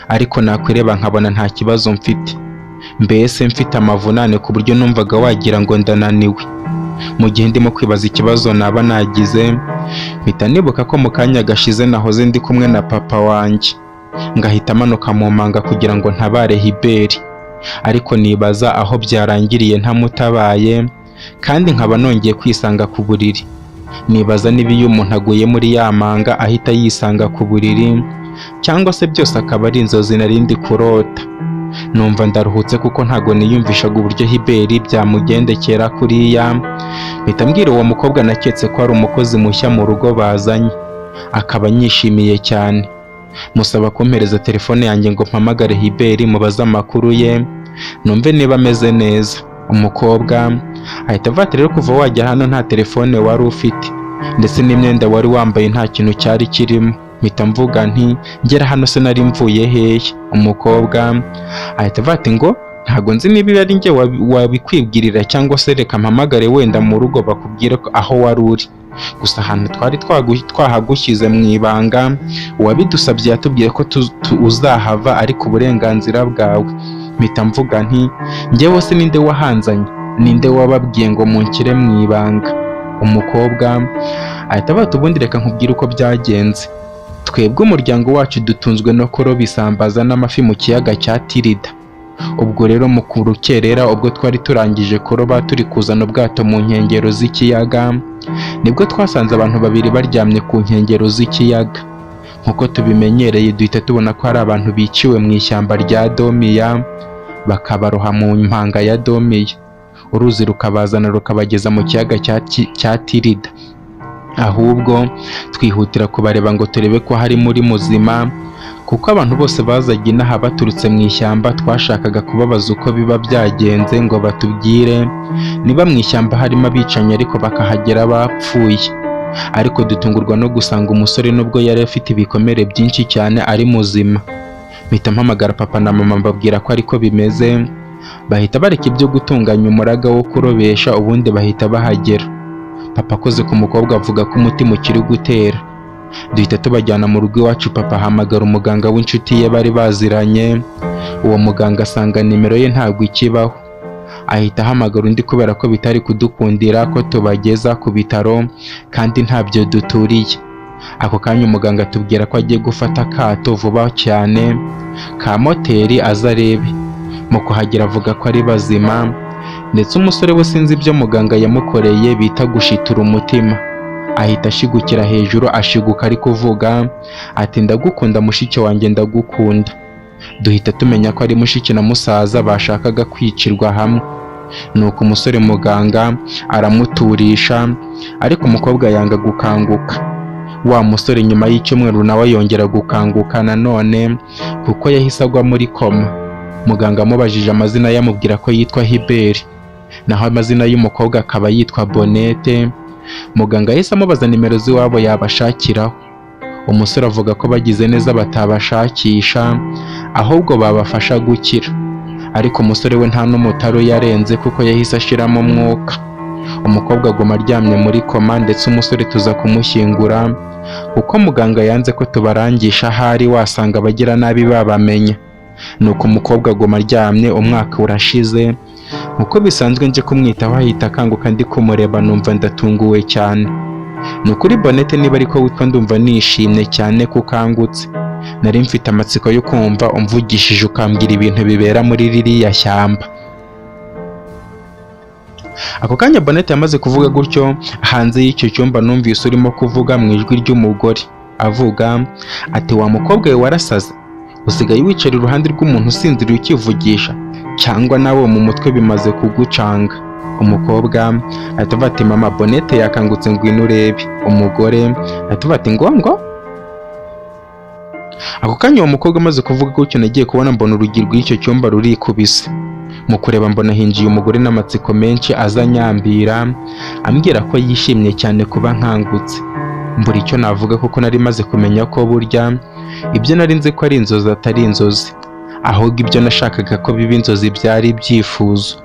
ariko nakwireba nkabona nta kibazo mfite, mbese mfite amavunane ku buryo numvaga wagira ngo ndananiwe. Mu gihe ndimo kwibaza ikibazo naba nagize, mpita nibuka ko mu kanya gashize nahoze ndi kumwe na papa wanjye, ngahita manuka mu manga kugira ngo ntabare Hibert, ariko nibaza aho byarangiriye ntamutabaye, kandi nkaba nongeye kwisanga ku buriri. Nibaza niba iyo umuntu aguye muri ya manga ahita yisanga ku buriri, cyangwa se byose akaba ari inzozi narindi kurota. Numva ndaruhutse kuko ntago niyumvishaga uburyo Hibert byamugendekera kuriya. Mpita mbwira uwo mukobwa naketse ko ari umukozi mushya mu rugo bazanye, akaba anyishimiye cyane. Musaba kumpereza telefone yanjye ngo mpamagare Hibert mubaze amakuru ye, numve niba ameze neza. Umukobwa ahita avuga ati rero kuva wajya hano nta telefone wari ufite, ndetse n'imyenda wari wambaye nta kintu cyari kirimo. Mpita mvuga nti ngera hano se nari mvuye hehe? Umukobwa ahita avuga ati ngo ntago nzi niba ari njye wabikwibwirira cyangwa se reka mpamagare wenda mu rugo bakubwire aho wari uri, gusa ahantu twari twahagushyize mu ibanga, uwabidusabye yatubwiye ko uzahava ariko uburenganzira bwawe. Mpita mvuga nti njyewe se ninde wahanzanye, ninde wababwiye ngo munshyire mu ibanga? Umukobwa ahita bati ubundi reka nkubwire uko byagenze. Twebwe umuryango wacu dutunzwe no kuroba isambaza n'amafi mu kiyaga cya Tirida. Ubwo rero mu kurukerera ubwo twari turangije kuroba turi kuzana ubwato mu nkengero z'ikiyaga, nibwo twasanze abantu babiri baryamye ku nkengero z'ikiyaga. Nk'uko tubimenyereye duhita tubona ko hari abantu biciwe mu ishyamba rya Domiya, bakabaroha mu mpanga ya Domiya. Uruzi rukabazana rukabageza mu kiyaga cya Tirida. Ahubwo twihutira kubareba ngo turebe ko hari muri muzima, kuko abantu bose bazaga inaha baturutse mu ishyamba. Twashakaga kubabaza uko biba byagenze ngo batubwire niba mu ishyamba harimo abicanyi ariko bakahagera bapfuye. Ariko dutungurwa no gusanga umusore nubwo yari afite ibikomere byinshi cyane ari muzima. Mpita mpamagara papa na mama mbabwira ko ariko bimeze, bahita bareka ibyo gutunganya umuraga wo kurobesha ubundi bahita bahagera. Papa akoze ku mukobwa avuga ko umutima ukiri gutera. Duhita tubajyana mu rugo iwacu. Papa ahamagara umuganga w'inshuti ye bari baziranye. Uwo muganga asanga nimero ye ntabwo ikibaho, ahita ahamagara undi kubera ko bitari kudukundira ko tubageza ku bitaro kandi ntabyo duturiye. Ako kanya umuganga atubwira ko agiye gufata akato vuba cyane ka moteri aza arebe. Mu kuhagera avuga ko ari bazima, ndetse umusore we sinzi ibyo muganga yamukoreye bita gushitura umutima. Ahita ashigukira hejuru, ashiguka ari kuvuga ati ndagukunda mushiki wanjye ndagukunda. Duhita tumenya ko ari mushiki na musaza bashakaga kwicirwa hamwe. Nuko umusore muganga aramuturisha, ariko umukobwa yanga gukanguka. Wa musore nyuma y'icyumweru nawe yongera gukanguka nanone kuko yahise agwa muri koma. Muganga amubajije amazina yamubwira ko yitwa Hiberi, naho amazina y'umukobwa akaba yitwa Bonete. Muganga yahise amubaza nimero z'iwabo yabashakiraho. Umusore avuga ko bagize neza batabashakisha, ahubwo babafasha gukira. Ariko umusore we nta n'umutaro yarenze kuko yahise ashiramo umwuka. Umukobwa aguma aryamye muri koma, ndetse umusore tuza kumushyingura kuko muganga yanze ko tubarangisha, ahari wasanga abagira nabi babamenya. Nuko umukobwa aguma aryamye. Umwaka urashize. Uko bisanzwe nje kumwitaho ahita akanguka, ndi kumureba numva ndatunguwe cyane. Ni ukuri Bonete niba ariko witwa ndumva nishimye cyane ko ukangutse. Nari mfite amatsiko yo kumva umvugishije ukambwira ibintu bibera muri ririya shyamba. Ako kanya Bonete yamaze kuvuga gutyo, hanze y'icyo cyumba numvise urimo kuvuga mu ijwi ry'umugore avuga ati wa mukobwa we warasaze, usigaye wicara iruhande rw'umuntu usinziriye ukivugisha, cyangwa nawe mu mutwe bimaze kugucanga? Umukobwa ahita ati mama Bonete yakangutse ngwino urebe. Umugore ahita ati ngo. Ako kanya uwo mukobwa amaze kuvuga gutyo nagiye kubona mbona urugi rw'icyo cyumba rurikubise. Mu kureba mbona hinjiye umugore n'amatsiko menshi aza anyambira ambwira ko yishimye cyane kuba nkangutse. Mbura icyo navuga kuko nari maze kumenya ko burya ibyo nari nzi ko ari inzozi atari inzozi, ahubwo ibyo nashakaga ko biba inzozi byari ibyifuzo.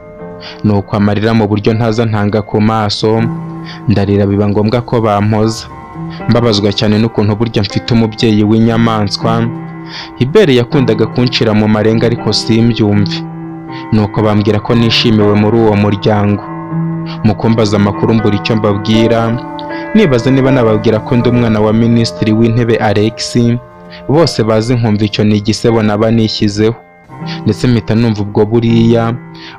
Nuko amarira mu buryo ntaza ntanga ku maso, ndarira biba ngombwa ko bampoza. Mbabazwa cyane n'ukuntu burya mfite umubyeyi w'inyamaswa. Hiberi yakundaga kunshira mu marenga ariko simbyumve. Nuko bambwira ko nishimiwe muri uwo muryango. Mu kumbaza amakuru mbura icyo mbabwira, nibaza niba nababwira ko ndi umwana wa Minisitiri w'Intebe Alex. Bose bazi nkumva icyo ni igisebo naba nishyizeho, ndetse mpita numva ubwo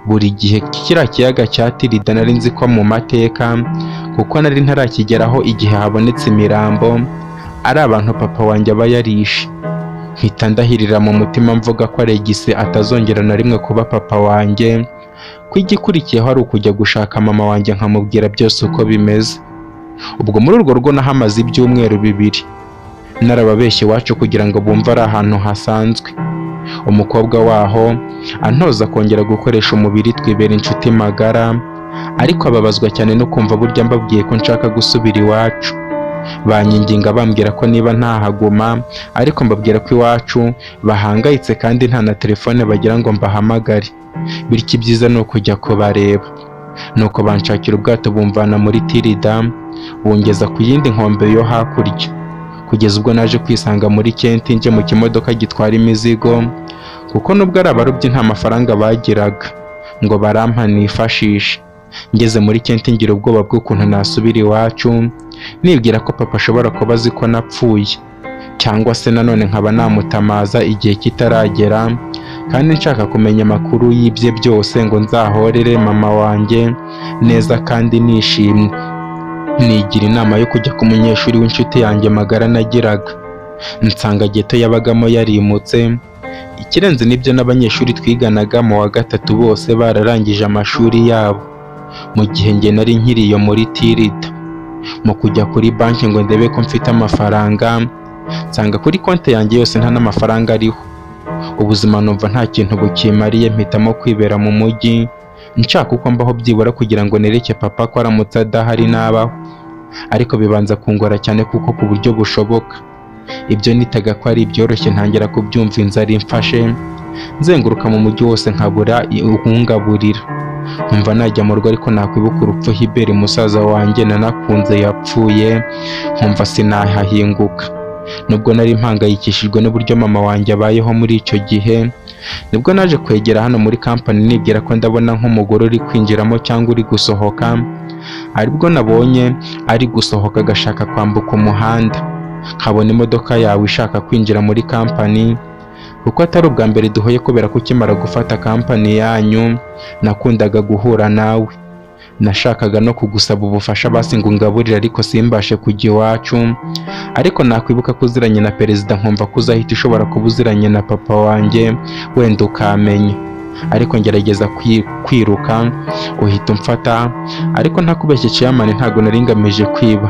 buri gihe kiriya kiyaga cya Tirida nari nzi ko mu mateka, kuko nari ntarakigeraho igihe habonetse imirambo ari abantu papa wanjye aba yarishe. Mpita ndahirira mu mutima mvuga ko Alex atazongera na rimwe kuba papa wanjye, ko igikurikiyeho ari ukujya gushaka mama wanjye nkamubwira byose uko bimeze. Ubwo muri urwo rugo nahamaze ibyumweru 2. Narababeshye iwacu kugira ngo bumve ari ahantu hasanzwe. Umukobwa waho antoza kongera gukoresha umubiri twibera inshuti magara, ariko ababazwa cyane no kumva burya mbabwiye ko nshaka gusubira iwacu. Banyinginga bambwira ko niba ntahaguma, ariko mbabwira ko iwacu bahangayitse kandi nta na telefone bagira ngo mbahamagare, bityo ibyiza ni ukujya kubareba. Nuko banshakira ubwato bumvana muri Tirida, bungeza ku yindi nkombe yo hakurya, kugeza ubwo naje kwisanga muri Kenti nje mu kimodoka gitwara imizigo, kuko nubwo ari abarobyi nta mafaranga bagiraga ngo barampa nifashishe. Ngeze muri Kent ngira ubwoba bw'ukuntu nasubira iwacu, nibwira ko papa ashobora kuba azi ko napfuye, cyangwa se nanone nkaba namutamaza igihe kitaragera, kandi nshaka kumenya amakuru y'ibye byose ngo nzahorere mama wanjye neza kandi nishimye. Nigira inama yo kujya ku munyeshuri w'inshuti yanjye magara nagiraga, nsanga geto yabagamo yarimutse. Ikirenze n'ibyo, n'abanyeshuri twiganaga mu wa gatatu bose bararangije amashuri yabo, mu gihe njye nari nkiri iyo muri tirita. Mu kujya kuri banki ngo ndebe ko mfite amafaranga, nsanga kuri konti yanjye yose nta n'amafaranga ariho. Ubuzima numva nta kintu bukimariye, mpitamo kwibera mu mujyi nshaka uko mbaho byibura kugira ngo nereke papa ko aramutse adahari nabaho. Ariko bibanza kungora cyane kuko ku buryo bushoboka ibyo nitaga ko ari ibyoroshye ntangira kubyumva inzara imfashe, nzenguruka mu mujyi wose nkabura ungaburira. Nkumva najya mu rugo ariko nakwibuka urupfu Hiberi musaza wanjye nanakunze yapfuye, nkumva sinahahinguka. Nubwo nari mpangayikishijwe n'uburyo mama wanjye abayeho muri icyo gihe, nibwo naje kwegera hano muri kampani nibwira ko ndabona nk'umugore uri kwinjiramo cyangwa uri gusohoka. Aribwo nabonye ari gusohoka agashaka kwambuka umuhanda, nkabona imodoka yawe ishaka kwinjira muri kampani. Kuko atari ubwa mbere duhuye, kubera ko ukimara gufata kampani yanyu nakundaga guhura nawe. Nashakaga no kugusaba ubufasha basi ngo ungaburire ariko simbashe kujya iwacu, ariko nakwibuka ko uziranye na perezida nkumva ko uzahita ushobora kuba uziranye na papa wanjye wenda ukamenya. Ariko ngerageza kwiruka uhita umfata, ariko ntakubeshye Chairman, ntago nari ngamije kwiba,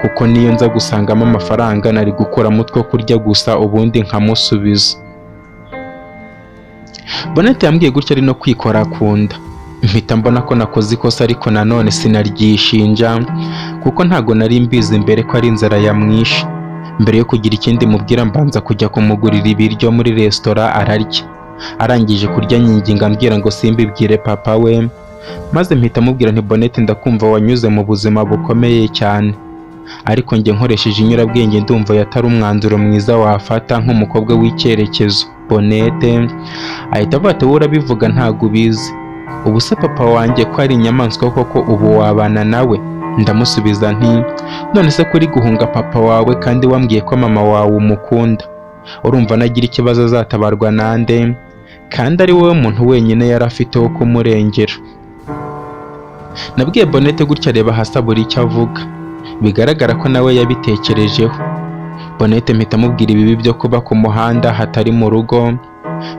kuko niyo nza gusangamo amafaranga nari gukora mutwe kurya gusa ubundi nkamusubiza. Bonete yambwiye gutya ari no kwikora kunda, mpita mbona ko nakoze ikosa, ariko nanone sinaryishinja kuko ntago nari mbizi mbere ko ari inzara yamwishe. Mbere yo kugira ikindi mubwira mbanza kujya kumugurira ibiryo muri resitora ararya. Arangije kurya nyinginga ambwira ngo simbibwire papa we, maze mpita mubwira nti Bonete, ndakumva wanyuze mu buzima bukomeye cyane, ariko njye nkoresheje inyurabwenge ndumva yatari umwanzuro mwiza wafata nk'umukobwa w'icyerekezo. Bonete ahita avuga ati wowe urabivuga ntago ubizi, ubu se papa wanjye ko ari inyamaswa koko ubu wabana nawe? Ndamusubiza nti none se kuri guhunga papa wawe kandi wambwiye ko mama wawe umukunda, urumva nagira ikibazo azatabarwa nande? Kandi ari wowe muntu wenyine yari afite wo kumurengera. Nabwiye Bonete gutya areba hasi abura icyo avuga, bigaragara ko nawe yabitekerejeho. Bonete mpita mubwira ibibi byo kuba ku muhanda hatari mu rugo,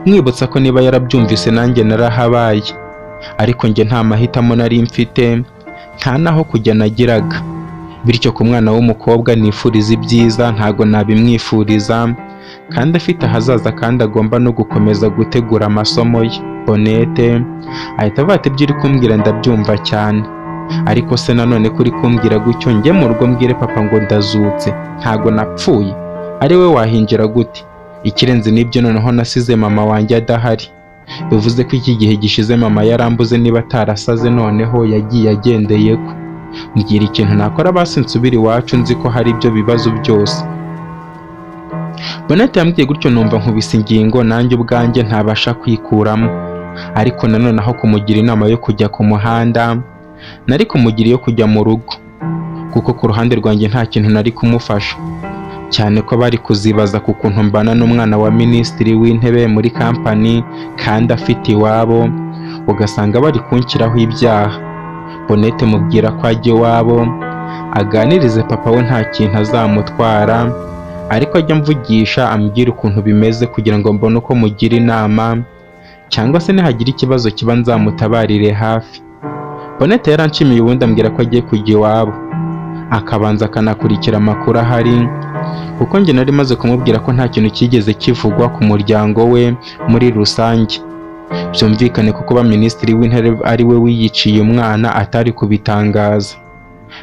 mwibutsa ko niba yarabyumvise nanjye narahabaye, ariko njye nta mahitamo nari mfite, nta naho kujya nagiraga. Bityo ku mwana w'umukobwa nifuriza ibyiza ntago nabimwifuriza, kandi afite ahazaza kandi agomba no gukomeza gutegura amasomo ye. Bonete ahita avuga ati ibyo uri kumbwira ndabyumva cyane, ariko se nanone kuri kumbwira gutyo njye mu rugo mbwire papa ngo ndazutse, ntago napfuye, ari we wahinjira gute? Ikirenze n'ibyo noneho nasize mama wanjye adahari, bivuze ko iki gihe gishize mama yarambuze, niba atarasaze noneho yagiye agendeye ko. Mbwira ikintu nakora basi nsubira iwacu nzi ko hari ibyo bibazo byose. Bonete yambwiye gutyo numva nkubise ingingo, nanjye ubwanjye ntabasha kwikuramo, ariko nanone aho kumugira inama yo kujya ku muhanda, nari kumugira iyo kujya mu rugo, kuko ku ruhande rwanjye nta kintu nari kumufasha, cyane ko bari kuzibaza ku kuntu mbana n'umwana wa minisitiri w'intebe muri kampani kandi afite iwabo, ugasanga bari kunshyiraho ibyaha. Bonete mubwira ko ajya iwabo aganirize papa we nta kintu azamutwara, ariko ajya mvugisha ambwira ukuntu bimeze kugira ngo mbone uko mugira inama, cyangwa se nihagira ikibazo kiba nzamutabarire hafi. Bonete yaranshimiye ubundi ambwira ko agiye kujya iwabo, akabanza akanakurikira amakuru ahari, kuko njye nari maze kumubwira ko nta kintu kigeze kivugwa ku muryango we muri rusange. Byumvikane ko kuba minisitiri w'intebe ari we wiyiciye umwana atari kubitangaza.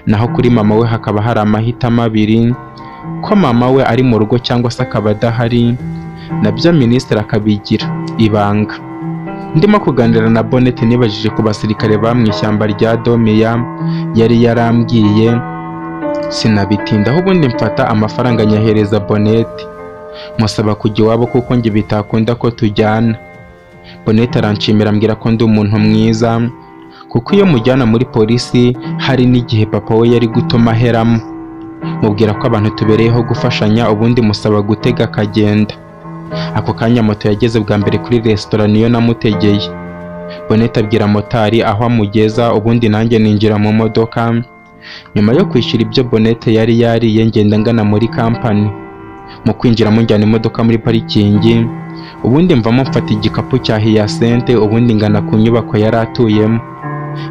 Naho kuri mama we hakaba hari amahitamo abiri, ko mama we ari mu rugo cyangwa se akaba adahari, nabyo minisitiri akabigira ibanga. Ndimo kuganira na Bonete nibajije ku basirikare ba mu ishyamba rya Domeya yari yarambwiye, sinabitindaho ubundi mfata amafaranga nyahereza Bonete, musaba kujya iwabo kuko njye bitakunda ko tujyana. Bonete aranshimira ambwira ko ndi umuntu mwiza, kuko iyo mujyana muri polisi hari n'igihe papa we yari gutuma aheramo. Mubwira ko abantu tubereyeho gufashanya, ubundi musaba gutega akagenda. Ako kanya moto yageze bwa mbere kuri resitora niyo namutegeye. Bonete abwira motari aho amugeza, ubundi nanjye ninjira mu modoka. Nyuma yo kwishyura ibyo Bonete yari yariye, ngenda ngana muri kampani. Mu kwinjira munjyana imodoka muri parikingi, ubundi mvamo mfata igikapu cya Hyacinthe, ubundi ngana ku nyubako yari atuyemo.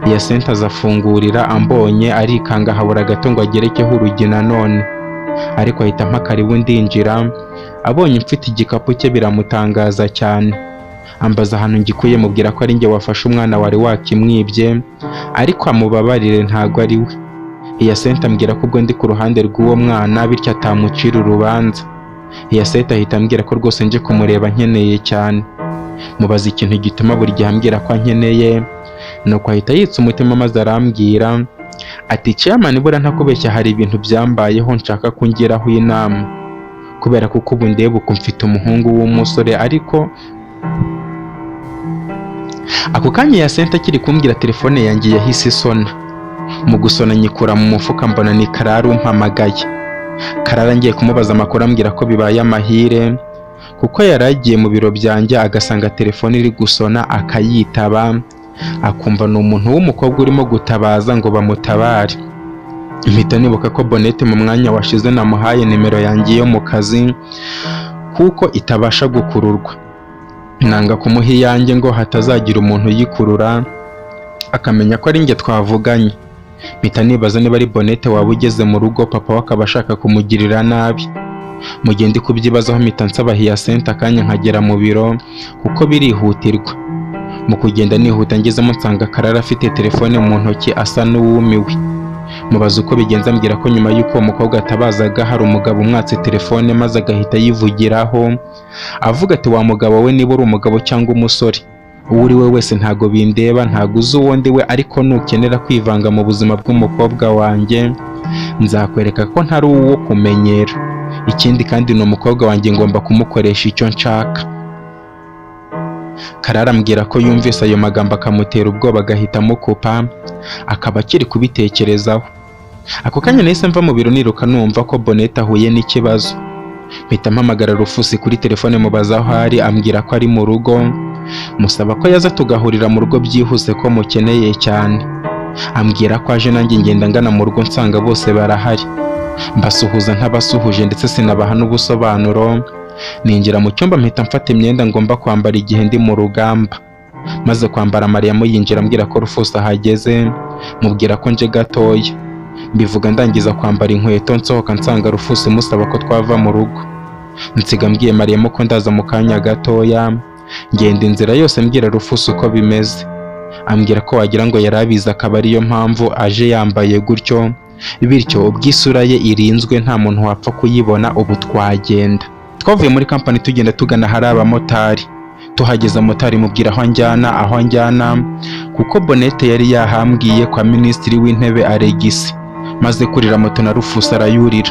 Hyacinthe azafungurira, ambonye arikanga habura gato ngo agerekeho urugi nanone, ariko ahita ampa karibu ndinjira. Abonye mfite igikapu cye biramutangaza cyane, ambaza ahantu ngikuye, mubwira ko ari njye wafashe umwana wari wakimwibye, ariko amubabarire ntago ari we. Hyacinthe ambwira ko ubwo ndi ku ruhande rw'uwo mwana bityo atamucira urubanza. Hyacinthe ahita ambwira ko rwose nje kumureba nkeneye cyane. Mubaza ikintu gituma buri gihe ambwira ko ankeneye, nuko ahita yitsa umutima maze arambwira ati chairman, bura ntakubeshya hari ibintu byambayeho nshaka kungiraho inama, kubera kuko ubu ndeba uko mfite umuhungu w'umusore. Ariko ako kanya Hyacinthe akiri kumbwira telefone yanjye yahise isona. Mu gusona nyikura mu mufuka mbona ni Karara umpamagaye. Karara ngiye kumubaza amakuru ambwira ko bibaye amahire, kuko yaragiye mu biro byanjye agasanga telefone iri gusona akayitaba, akumva ni umuntu w'umukobwa urimo gutabaza ngo bamutabare. Mpita nibuka ko Bonete mu mwanya washize namuhaye nimero yanjye yo mu kazi kuko itabasha gukururwa. Nanga kumuha iyanjye ngo hatazagira umuntu uyikurura akamenya ko ari njye twavuganye. Mpita nibaza niba ari Bonete waba ugeze mu rugo papa we akaba ashaka kumugirira nabi. Mu gihe ndi kubyibazaho mpita nsaba Hyacinthe akanya nkagera mu biro kuko birihutirwa. Mu kugenda nihuta ngezemo nsanga Karara afite telefone mu ntoki asa n'uwumiwe. Mubaza uko bigenza ambwira ko nyuma y'uko uwo mukobwa atabazaga hari umugabo umwatse telefone maze agahita yivugiraho avuga ati wa mugabo we niba uri umugabo cyangwa umusore, uwo uri we wese ntago bindeba, ntago uzi uwo ndi we, ariko nukenera kwivanga mu buzima bw'umukobwa wanjye nzakwereka ko ntari uwo kumenyera. Ikindi kandi ni umukobwa wanjye ngomba kumukoresha icyo nshaka. Karara ambwira ko yumvise ayo magambo akamutera ubwoba agahita amukupa, akaba akiri kubitekerezaho. Ako kanya nahise mva mu biro niruka numva ko Bonete ahuye n'ikibazo. Mpita mpamagara Rufusi kuri telefone mubaza aho ari, ambwira ko ari mu rugo, musaba ko yaza tugahurira mu rugo byihuse ko mukeneye cyane. Ambwira ko aje nanjye ngenda ngana mu rugo nsanga bose barahari. Mbasuhuza ntabasuhuje ndetse sinabaha n'ubusobanuro. Ninjira mu cyumba mpita mfata imyenda ngomba kwambara igihe ndi mu rugamba. Maze kwambara Mariyamu yinjira ambwira ko Rufusi ahageze, mubwira ko nje gatoya. Mbivuga ndangiza kwambara inkweto nsohoka nsanga Rufusi musaba ko twava mu rugo. Nsiga mbwiye Mariyamu ko ndaza mu kanya gatoya. Ngenda inzira yose mbwira Rufusi uko bimeze. Ambwira ko wagira ngo yarabizi akaba ariyo mpamvu aje yambaye gutyo, bityo ubwisura ye irinzwe nta muntu wapfa kuyibona. Ubu twagenda. Twavuye muri kampani tugenda tugana hari abamotari. Tuhageza motari mubwira aho njyana kuko Bonete yari yahambwiye kwa Minisitiri w'Intebe Alegisi. Maze kurira moto na Rufusi arayurira.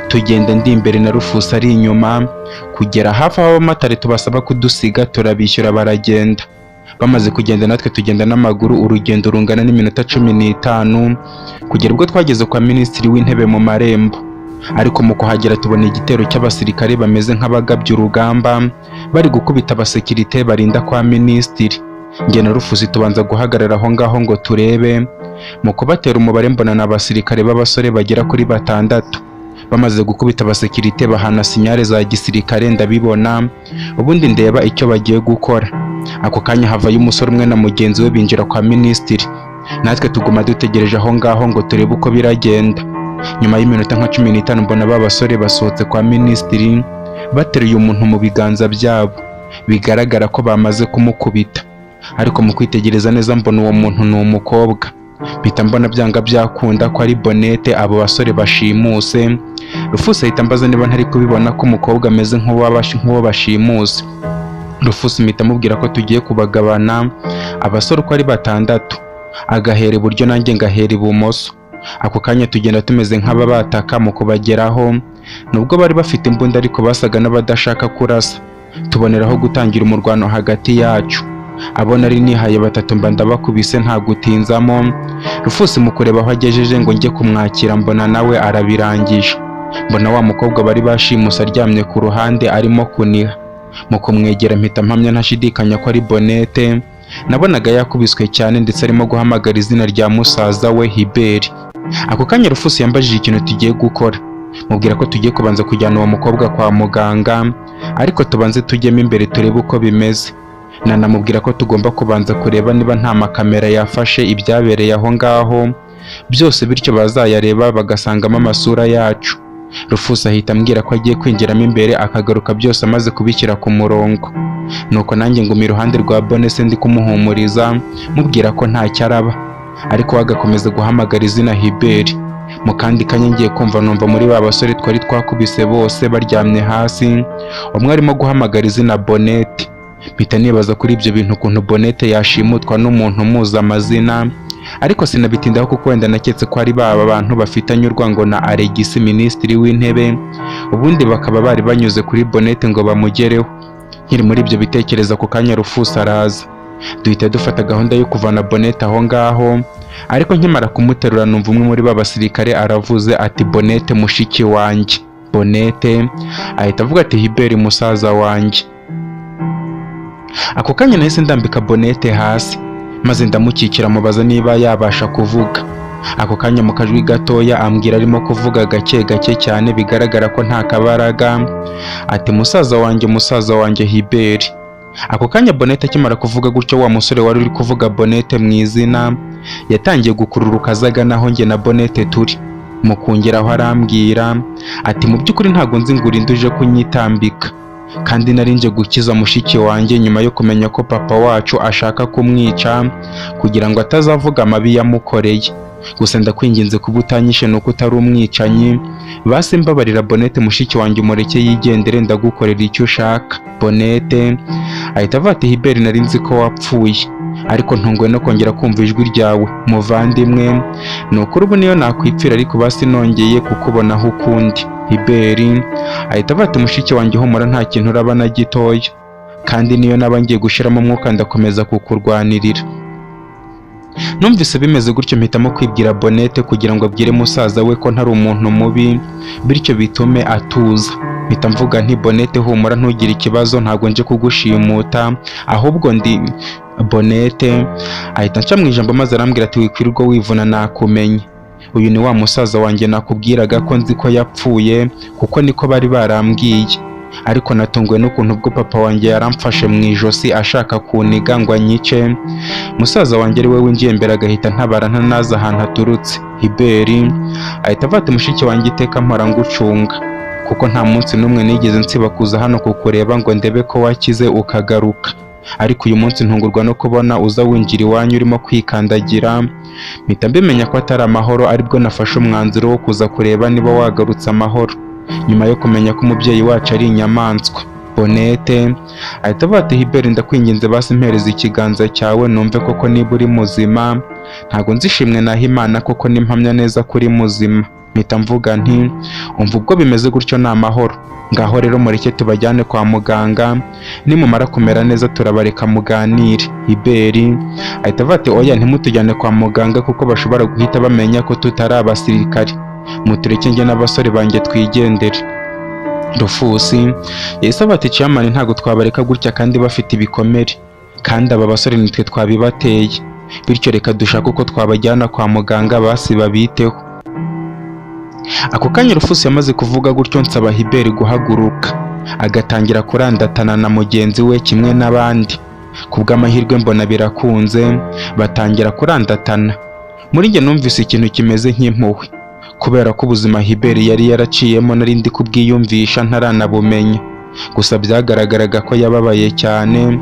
Tugenda ndi imbere na Rufusi ari inyuma, kugera hafi aho abamotari tubasaba kudusiga turabishyura baragenda. Bamaze kugenda natwe tugenda n'amaguru, urugendo rungana n'iminota 15 kugera ubwo twageze kwa Minisitiri w'Intebe mu marembo. Ariko mu kuhagera tubona igitero cy'abasirikare bameze nk'abagabye urugamba bari gukubita abasekirite barinda kwa Minisitiri. Nge na Rufusi tubanza guhagarara aho ngaho ngo turebe. Mu kubatera umubare mbona n'abasirikare b'abasore bagera kuri 6. Bamaze gukubita abasekirite bahana sinyare za gisirikare ndabibona, ubundi ndeba icyo bagiye gukora. Ako kanya havayo umusore umwe na mugenzi we binjira kwa Minisitiri. Natwe tuguma dutegereje aho ngaho ngo turebe uko biragenda. Nyuma y'iminota nka 15 mbona babasore basohotse kwa Minisitiri bateruye umuntu mu biganza byabo, bigaragara ko bamaze kumukubita. Ariko mu kwitegereza neza mbona uwo muntu ni umukobwa. Bita mbona byanga byakunda ko ari Bonete abo basore bashimuse. Rufusi ahita mbaza niba ntari kubibona ko umukobwa ameze nk'uwo bashimuse. Rufusi mpita mubwira ko tugiye kubagabana abasore uko ari 6, agahera iburyo nanjye ngahera ibumoso. Ako kanya tugenda tumeze nk'ababataka mu kubageraho, nubwo bari bafite imbunda ariko basaga n'abadashaka kurasa. Tuboneraho gutangira umurwano hagati yacu. abo nari nihaye batatu mba ndabakubise nta gutinzamo. Rufusi mu kureba aho agejeje ngo njye kumwakira mbona nawe arabirangije. Mbona wa mukobwa bari bashimuse aryamye ku ruhande arimo kuniha. Mu kumwegera mpita mpamya ntashidikanya ko ari Bonete. Nabonaga yakubiswe cyane ndetse arimo guhamagara izina rya musaza we Hiberi. Ako kanya Rufusi yambajije ikintu tugiye gukora. Mubwira ko tugiye kubanza kujyana uwo mukobwa kwa muganga, ariko tubanze tujyemo imbere turebe uko bimeze. Nanamubwira ko tugomba kubanza kureba niba nta makamera yafashe ibyabereye aho ngaho byose, bityo bazayareba bagasangamo amasura yacu. Rufusi ahita ambwira ko agiye kwinjiramo imbere akagaruka byose amaze kubishyira ku murongo. Nuko nanjye nguma iruhande rwa Bonese ndi kumuhumuriza mubwira ko ntacyo araba, ariko we agakomeza guhamagara izina Hiberi. Mu kandi kanya ngiye kumva numva muri ba basore twari twakubise bose baryamye hasi, umwe arimo guhamagara izina Bonete. Mpita nibaza kuri ibyo bintu ukuntu Bonete yashimutwa n'umuntu umuzi amazina, ariko sinabitindaho kuko wenda naketse ko ari baba bantu bafitanye urwango na Alegisi minisitiri w'intebe, ubundi bakaba bari banyuze kuri Bonete ngo bamugereho. Nkiri muri ibyo bitekereza ku kanya Rufusi araza, duhita dufata gahunda yo kuvana Bonete aho ngaho, ariko nkimara kumuterura numva umwe muri ba basirikare aravuze ati Bonete mushiki wanjye. Bonete ahita avuga ati Hiberi musaza wanjye. Ako kanya nahise ndambika Bonete hasi maze ndamukikira mubaza niba yabasha kuvuga. Ako kanya mu kajwi gatoya ambwira arimo kuvuga gake gake cyane bigaragara ko nta kabaraga ati musaza wanjye Hiberi. Ako kanya Bonete akimara kuvuga gutyo wa musore wari uri kuvuga Bonete mu izina yatangiye gukururuka azaga naho njye na Bonete turi. Mu kungeraho arambwira ati mu by'ukuri ntago nzi ngo urinde uje kunyitambika, kandi nari nje gukiza mushiki wanjye nyuma yo kumenya ko papa wacu ashaka kumwica kugira ngo atazavuga amabi yamukoreye. Gusa ndakwinginze kuba utanyishe nuko utari umwicanyi, basi mbabarira Bonete mushiki wanjye umureke yigendere ndagukorera icyo ushaka. Bonete ahita avuga ati Hiberi nari nzi ko wapfuye, ariko ntunguwe no kongera kumva ijwi ryawe muvandimwe, nukuri ubu niyo nakwipfira ariko basi nongeye kukubonaho ukundi. Hiberi ahita avuga ati mushiki wanjye humura nta kintu uraba na gitoya, kandi niyo naba ngiye gushyiramo umwuka ndakomeza kukurwanirira. Numvise bimeze gutyo mpitamo kwibwira Bonete kugira ngo abwire musaza we ko ntari umuntu mubi, bityo bitume atuza. Mpita mvuga nti Bonete humura ntugire ikibazo, ntabwo nje kugushimuta ahubwo ndi Bonete ahita nca mu ijambo maze arambwira ati wikwirirwa wivuna nakumenye. Uyu ni wa musaza wanjye nakubwiraga ko nzi ko yapfuye kuko niko bari barambwiye, ariko natunguwe n'ukuntu ubwo papa wanjye yaramfashe mu ijosi ashaka kuniga ngo anyice. Musaza wanjye ari we winjiye imbere agahita ntabara ntanazi ahantu aturutse. Hiberi ahita avuga ati mushiki wanjye iteka mpora ngucunga, kuko nta munsi n'umwe nigeze nsiba kuza hano kukureba ngo ndebe ko wakize ukagaruka, ariko uyu munsi ntungurwa no kubona uza winjira iwanyu urimo kwikandagira. Mpita mbimenya ko atari amahoro, aribwo nafashe umwanzuro wo kuza kureba niba wagarutse amahoro, nyuma yo kumenya ko umubyeyi wacu ari inyamaswa. Bonete ahita avuga ati Hiberi ndakwinginze basi mpereza ikiganza cyawe numve koko niba uri muzima, ntago nzishimwe naho Imana koko nimpamya neza ko uri muzima. Mpita mvuga nti umva ubwo bimeze gutyo ni amahoro, ngaho rero mureke tubajyane kwa muganga, nimumara kumera neza turabareka muganire. Hiberi ahita avuga ati oya ntimutujyane kwa muganga kuko bashobora guhita bamenya ko tutari abasirikare, mutureke njye n'abasore banjye twigendere. Rufusi yahise avuga ati Chairman ntago twabareka gutya kandi bafite ibikomere, kandi aba basore nitwe twabibateye, bityo reka dushaka uko twabajyana kwa muganga basi babiteho. Ako kanya Rufusi yamaze kuvuga gutyo nsaba Hiberi guhaguruka agatangira kurandatana na mugenzi we kimwe n'abandi. Kubw'amahirwe mbona birakunze batangira kurandatana. Muri njye numvise ikintu kimeze nk'impuhwe, kubera ko ubuzima Hiberi yari yaraciyemo nari ndi kubwiyumvisha ntaranabumenya. Gusa byagaragaraga ko yababaye cyane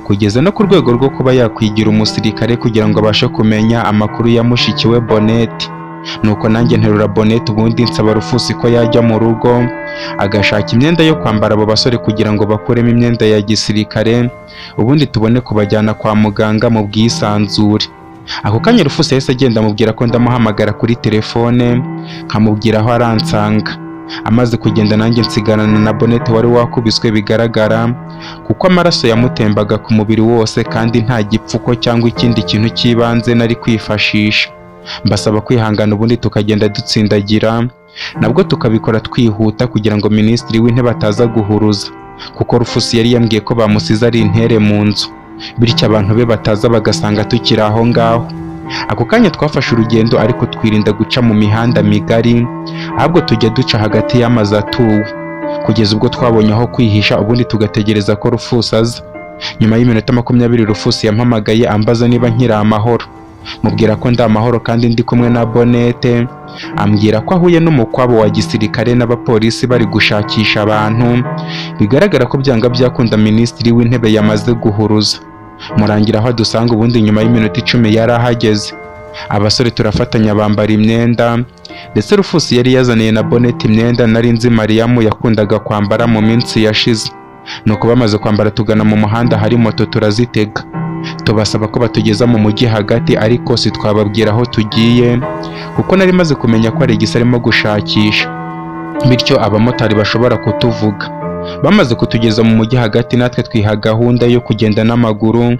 kugeza no ku rwego rwo kuba yakwigira umusirikare kugira ngo abashe kumenya amakuru ya mushiki we Bonete. Nuko nanjye nterura Bonete ubundi nsaba Rufusi ko yajya mu rugo agashaka imyenda yo kwambara abo basore kugira ngo bakuremo imyenda ya gisirikare, ubundi tubone kubajyana kwa muganga mu bwisanzure. Ako kanya Rufusi yahise agenda amubwira ko ndamuhamagara kuri telefone nkamubwira aho aransanga. Amaze kugenda nanjye nsigarana na Bonete wari wakubiswe bigaragara kuko amaraso yamutembaga ku mubiri wose kandi nta gipfuko cyangwa ikindi kintu cy'ibanze nari kwifashisha. Mbasaba kwihangana ubundi tukagenda dutsindagira, nabwo tukabikora twihuta kugira ngo Minisitiri w'Intebe ataza guhuruza, kuko Rufusi yari yambwiye ko bamusize ari intere mu nzu, bityo abantu be bataza bagasanga tukiri aho ngaho. Ako kanya twafashe urugendo ariko twirinda guca mu mihanda migari, ahubwo tujya duca hagati y'amazu atuwe, kugeza ubwo twabonye aho kwihisha ubundi tugategereza ko Rufusi aza. Nyuma y'iminota 20 Rufusi yampamagaye ambaza niba nkiri amahoro. Mubwira ko ndi amahoro kandi ndi kumwe na Bonete, ambwira ko ahuye n'umukwabo wa gisirikare n'abapolisi bari gushakisha abantu, bigaragara ko byanga byakunda Minisitiri w'Intebe yamaze guhuruza. Murangira aho dusanga ubundi nyuma y'iminota 10 yari ahageze. Abasore turafatanya bambara imyenda, ndetse Rufusi yari yazaniye na Bonete imyenda nari nzi Mariyamu yakundaga kwambara mu minsi yashize. Nuko bamaze kwambara tugana mu muhanda hari moto turazitega. Tubasaba ko batugeza mu mujyi hagati ariko si twababwira aho tugiye kuko nari maze kumenya ko Alegisi arimo gushakisha, bityo abamotari bashobora kutuvuga. Bamaze kutugeza mu mujyi hagati natwe twiha gahunda yo kugenda n'amaguru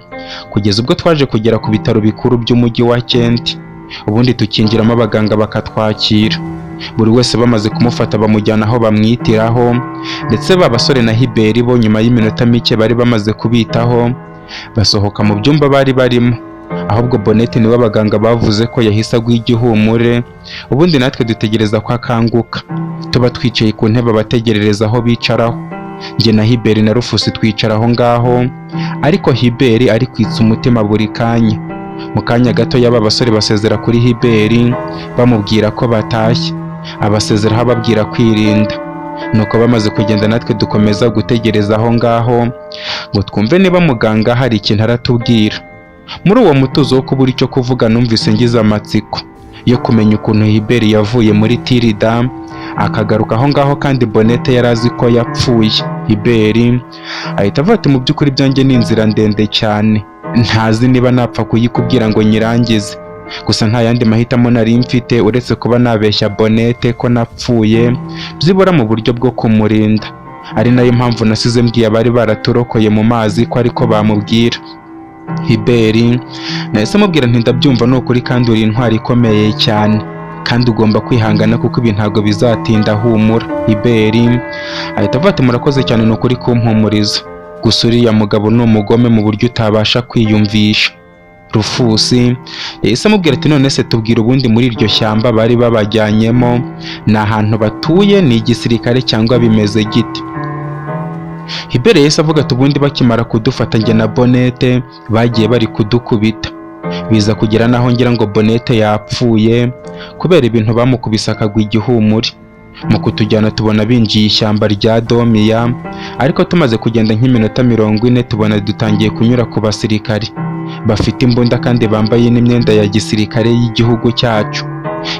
kugeza ubwo twaje kugera ku bitaro bikuru by'umujyi wa Kent, ubundi tukinjiramo abaganga bakatwakira. Buri wese bamaze kumufata bamujyana aho bamwitiraho, ndetse babasore na Hiberi bo nyuma y'iminota mike bari bamaze kubitaho basohoka mu byumba bari barimo, ahubwo Bonete niwe abaganga bavuze ko yahise agwa igihumure, ubundi natwe dutegereza ko akanguka. Tuba twicaye ku ntebe abategerereza aho bicaraho, njye na Hiberi na Rufusi twicara aho ngaho, ariko Hiberi ari kwitsa umutima buri kanya. Mu kanya gato y'aba basore basezera kuri Hiberi bamubwira ko batashye, abasezeraho ababwira kwirinda. Nuko bamaze kugenda natwe dukomeza gutegereza aho ngaho ngo twumve niba muganga hari ikintu aratubwira. Muri uwo mutuzo wo kubura icyo kuvuga numvise ngize amatsiko yo kumenya ukuntu Hiberi yavuye muri Tirida akagaruka aho ngaho kandi Bonete yari azi ko yapfuye. Hiberi ahita avuga ati mu by'ukuri byanjye ni inzira ndende cyane, ntazi niba napfa kuyikubwira ngo nyirangize, gusa nta yandi mahitamo nari mfite uretse kuba nabeshya Bonete ko napfuye byibura mu buryo bwo kumurinda. Ari nayo mpamvu nasize mbwiye abari baraturokoye mu mazi ko ariko bamubwira. Hiberi nahise mubwira nti ndabyumva ni ukuri kandi uri intwari ikomeye cyane kandi ugomba kwihangana kuko ibi ntabwo bizatinda, humura. Hiberi ahita avuga ati murakoze cyane ni ukuri kumpumuriza, gusa uriya mugabo ni umugome mu buryo utabasha kwiyumvisha. Rufusi yahise amubwira ati none se tubwira ubundi muri iryo shyamba bari babajyanyemo ni ahantu batuye, ni igisirikare cyangwa bimeze gite? Hiberi yahise avuga ati ubundi bakimara kudufata njye na Bonete bagiye bari kudukubita, biza kugera naho ngira ngo Bonete yapfuye kubera ibintu bamukubise akagwa igihumure. Mu kutujyana tubona binjiye ishyamba rya Domiya, ariko tumaze kugenda nk'iminota 40 tubona dutangiye kunyura ku basirikari bafite imbunda kandi bambaye n'imyenda ya gisirikare y'igihugu cyacu.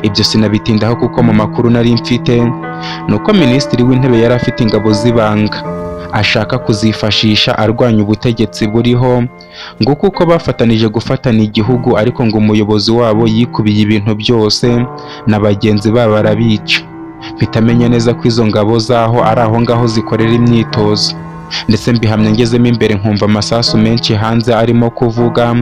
Ibyo sinabitindaho kuko mu makuru nari mfite nuko Minisitiri w'Intebe yari afite ingabo z'ibanga ashaka kuzifashisha arwanya ubutegetsi buriho, ngo kuko bafatanije gufatana igihugu ariko ngo umuyobozi wabo yikubiye ibintu byose na bagenzi babo arabica. Bitamenya neza ko izo ngabo zaho ari aho ngaho zikorera imyitozo, ndetse mbihamya ngezemo imbere nkumva amasasu menshi hanze arimo kuvuga,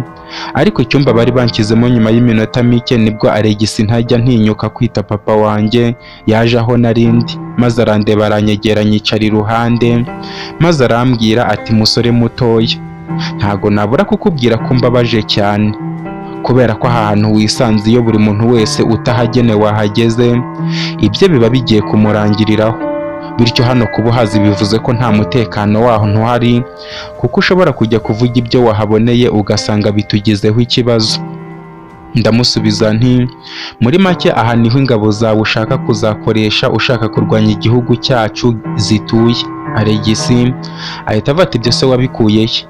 ariko icyumba bari bankizemo nyuma y'iminota mike nibwo Alegisi ntajya ntinyuka kwita papa wanjye yaje aho narindi, maze arandeba aranyegera nyicara iruhande, maze arambwira ati musore mutoya, ntago nabura kukubwira ko mbabaje cyane kubera ko aha hantu wisanze iyo buri muntu wese utahagenewe wahageze ibyo biba bigiye kumurangiriraho, bityo hano kuba uhazi bivuze ko nta mutekano waho ntuhari kuko ushobora kujya kuvuga ibyo wahaboneye ugasanga bitugezeho ikibazo. Ndamusubiza nti muri make aha niho ingabo zawe ushaka kuzakoresha ushaka kurwanya igihugu cyacu zituye. Alegisi ahita avuga ati ibyo se wabikuye he?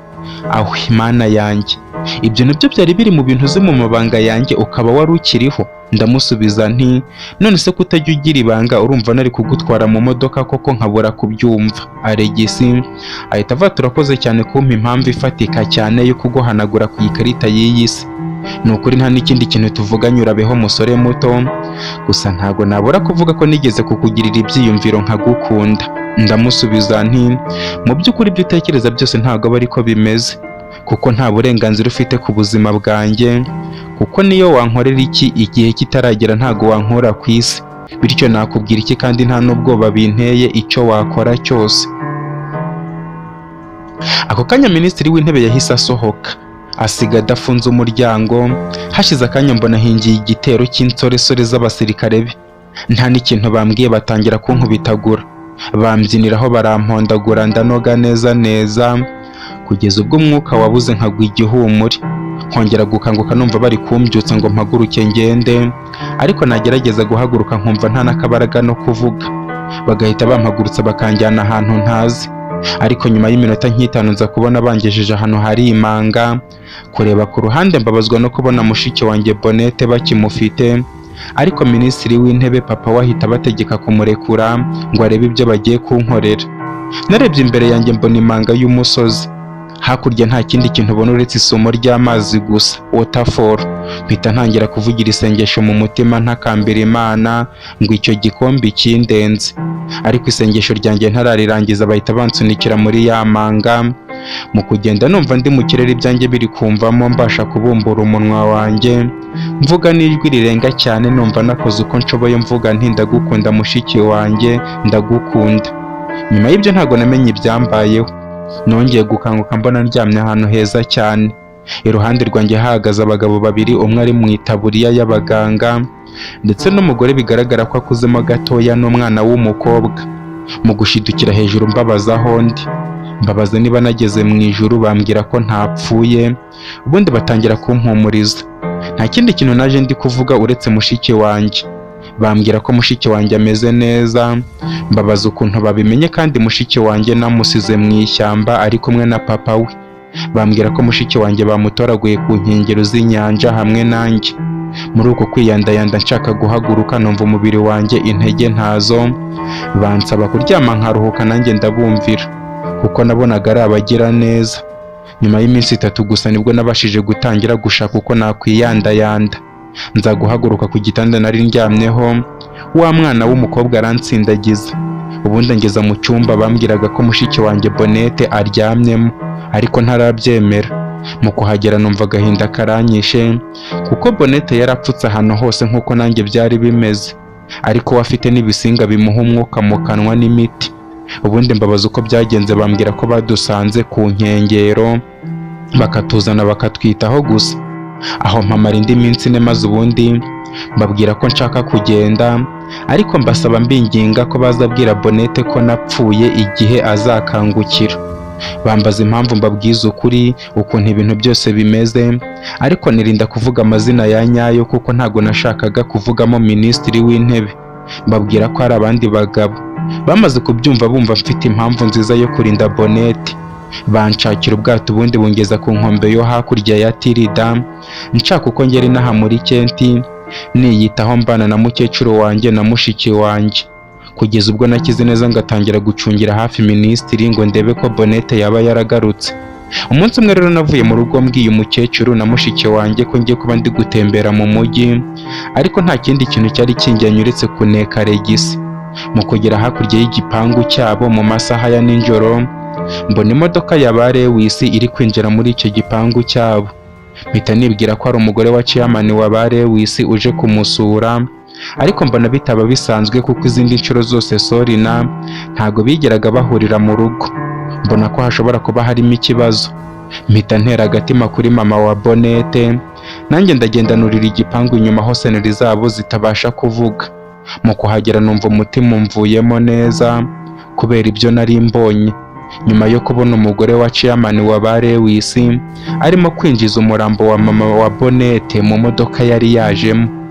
Aho Imana yanjye, ibyo nabyo byari biri mu bintu zo mu mabanga yanjye ukaba wari ukiriho? Ndamusubiza nti none se kutajya ugira ibanga urumva nari kugutwara mu modoka koko nkabura kubyumva? Alegisi ahita avuga turakoze cyane kumpa impamvu ifatika cyane yo kuguhanagura ku ikarita y'iyi si, ni ukuri nta n'ikindi kintu tuvuganye urabeho musore muto, gusa ntago nabura kuvuga ko nigeze kukugirira ibyiyumviro nkagukunda. Ndamusubiza nti mu by'ukuri ibyo utekereza byose ntago aba ariko bimeze, kuko nta burenganzira ufite ku buzima bwanjye, kuko niyo wankorera iki igihe kitaragera ntago wankura ku isi, bityo nakubwira iki kandi nta n'ubwoba binteye icyo wakora cyose. Ako kanya minisitiri w'intebe yahise asohoka asiga adafunze umuryango. Hashize akanya mbona hingiye igitero cy'insoresore z'abasirikare be, nta n'ikintu bambwiye batangira kunkubitagura, bambyiniraho barampondagura ndanoga neza kugeza ubwo umwuka wabuze nkagwa igihumure, nkongera gukanguka numva bari kumbyutsa ngo mpaguruke ngende, ariko nagerageza guhaguruka nkumva nta n'akabaraga no kuvuga, bagahita bampagurutsa bakanjyana ahantu ntazi. Ariko nyuma y'iminota nk'itanu nza kubona bangejeje ahantu hari imanga. Kureba ku ruhande mbabazwa no kubona mushiki wanjye Bonete bakimufite, ariko minisitiri w'intebe papa we ahita bategeka kumurekura ngo arebe ibyo bagiye kunkorera. Narebye imbere yanjye mbona imanga y'umusozi, hakurya nta kindi kintu ubona uretse isumo ry'amazi gusa, waterfall. Mpita ntangira kuvugira isengesho mu mutima ntakambira Imana ngo icyo gikombe kindenze, ariko isengesho ryanjye ntararirangiza bahita bansunikira muri ya manga. Mu kugenda numva ndi mu kirere ibyanjye biri kumvamo, mbasha kubumbura umunwa wanjye mvuga n'ijwi rirenga cyane, numva nakoze uko nshoboye mvuga nti ndagukunda mushiki wanjye, ndagukunda. Nyuma y'ibyo ntago namenye ibyambayeho, nongeye gukanguka mbona ndyamye ahantu heza cyane. Iruhande rwanjye hahagaze abagabo babiri, umwe ari mu itaburiya y'abaganga ndetse n'umugore bigaragara ko akuzemo gatoya n'umwana w'umukobwa. Mu gushidukira hejuru mbabaza aho ndi, mbabaza niba nageze mu ijuru, bambwira ko ntapfuye, ubundi batangira kumpumuriza. Nta kindi kintu naje ndi kuvuga uretse mushiki wanjye. Bambwira ko mushiki wanjye ameze neza, mbabaza ukuntu babimenye kandi mushiki wanjye namusize mu ishyamba ari kumwe na papa we. Bambwira ko mushiki wanjye bamutoraguye ku nkengero z'inyanja hamwe nanjye. Muri uko kwiyandayanda nshaka guhaguruka, numva umubiri wanjye intege ntazo, bansaba kuryama nkaruhuka, nanjye ndabumvira kuko nabonaga ari abagira neza. Nyuma y'iminsi 3 gusa nibwo nabashije gutangira gushaka uko nakwiyandayanda. Nza guhaguruka ku gitanda nari ndyamyeho, wa mwana w'umukobwa arantsindagiza, ubundi ngeza mu cyumba bambwiraga ko mushiki wanjye Bonete aryamyemo, ariko ntarabyemera. Mu kuhagera numva agahinda karanyishe, kuko Bonete yarapfutse ahantu hose nk'uko nanjye byari bimeze, ariko we afite n'ibisinga bimuha umwuka mu kanwa n'imiti. Ubundi mbabaza uko byagenze, bambwira ko badusanze ku nkengero bakatuzana bakatwitaho gusa. Aho mpamara indi minsi 4 maze ubundi mbabwira ko nshaka kugenda, ariko mbasaba mbinginga ko bazabwira Bonete ko napfuye igihe azakangukira. Bambaza impamvu mbabwiza ukuri ukuntu ibintu byose bimeze, ariko nirinda kuvuga amazina ya nyayo kuko ntago nashakaga kuvugamo minisitiri w'intebe. Mbabwira ko hari abandi bagabo. Bamaze kubyumva bumva mfite impamvu nziza yo kurinda Bonete, banshakira ubwato ubundi bungeza ku nkombe yo hakurya ya Tirida, nshaka uko ngera inaha muri Kenti niyitaho mbana na mukecuru wanjye na mushiki wanjye, kugeza ubwo nakize neza ngatangira gucungira hafi minisitiri ngo ndebe ko Bonete yaba yaragarutse. Umunsi umwe rero navuye mu rugo mbwiye umukecuru na mushiki wanjye ko ngiye kuba ndi gutembera mu mujyi, ariko nta kindi kintu cyari kinjyanye uretse kuneka Regisi. Mu kugera hakurya y'igipangu cyabo mu masaha ya nijoro, mbona imodoka ya ba Lewis iri kwinjira muri icyo gipangu cyabo. Mpita nibwira ko ari umugore wa chairman wa ba Lewis uje kumusura, ariko mbona bitaba bisanzwe kuko izindi nshuro zose Sorina ntago bigeraga bahurira mu rugo. Mbona ko hashobora kuba harimo ikibazo. Mpita ntera agatima kuri mama wa Bonete, nanjye ndagendanurira igipangu inyuma aho seneri zabo zitabasha kuvuga. Mu kuhagera numva umutima umvuyemo neza kubera ibyo nari mbonye. Nyuma yo kubona umugore wa chairman wa ba Lewis arimo kwinjiza umurambo wa mama wa Bonete mu modoka yari yajemo.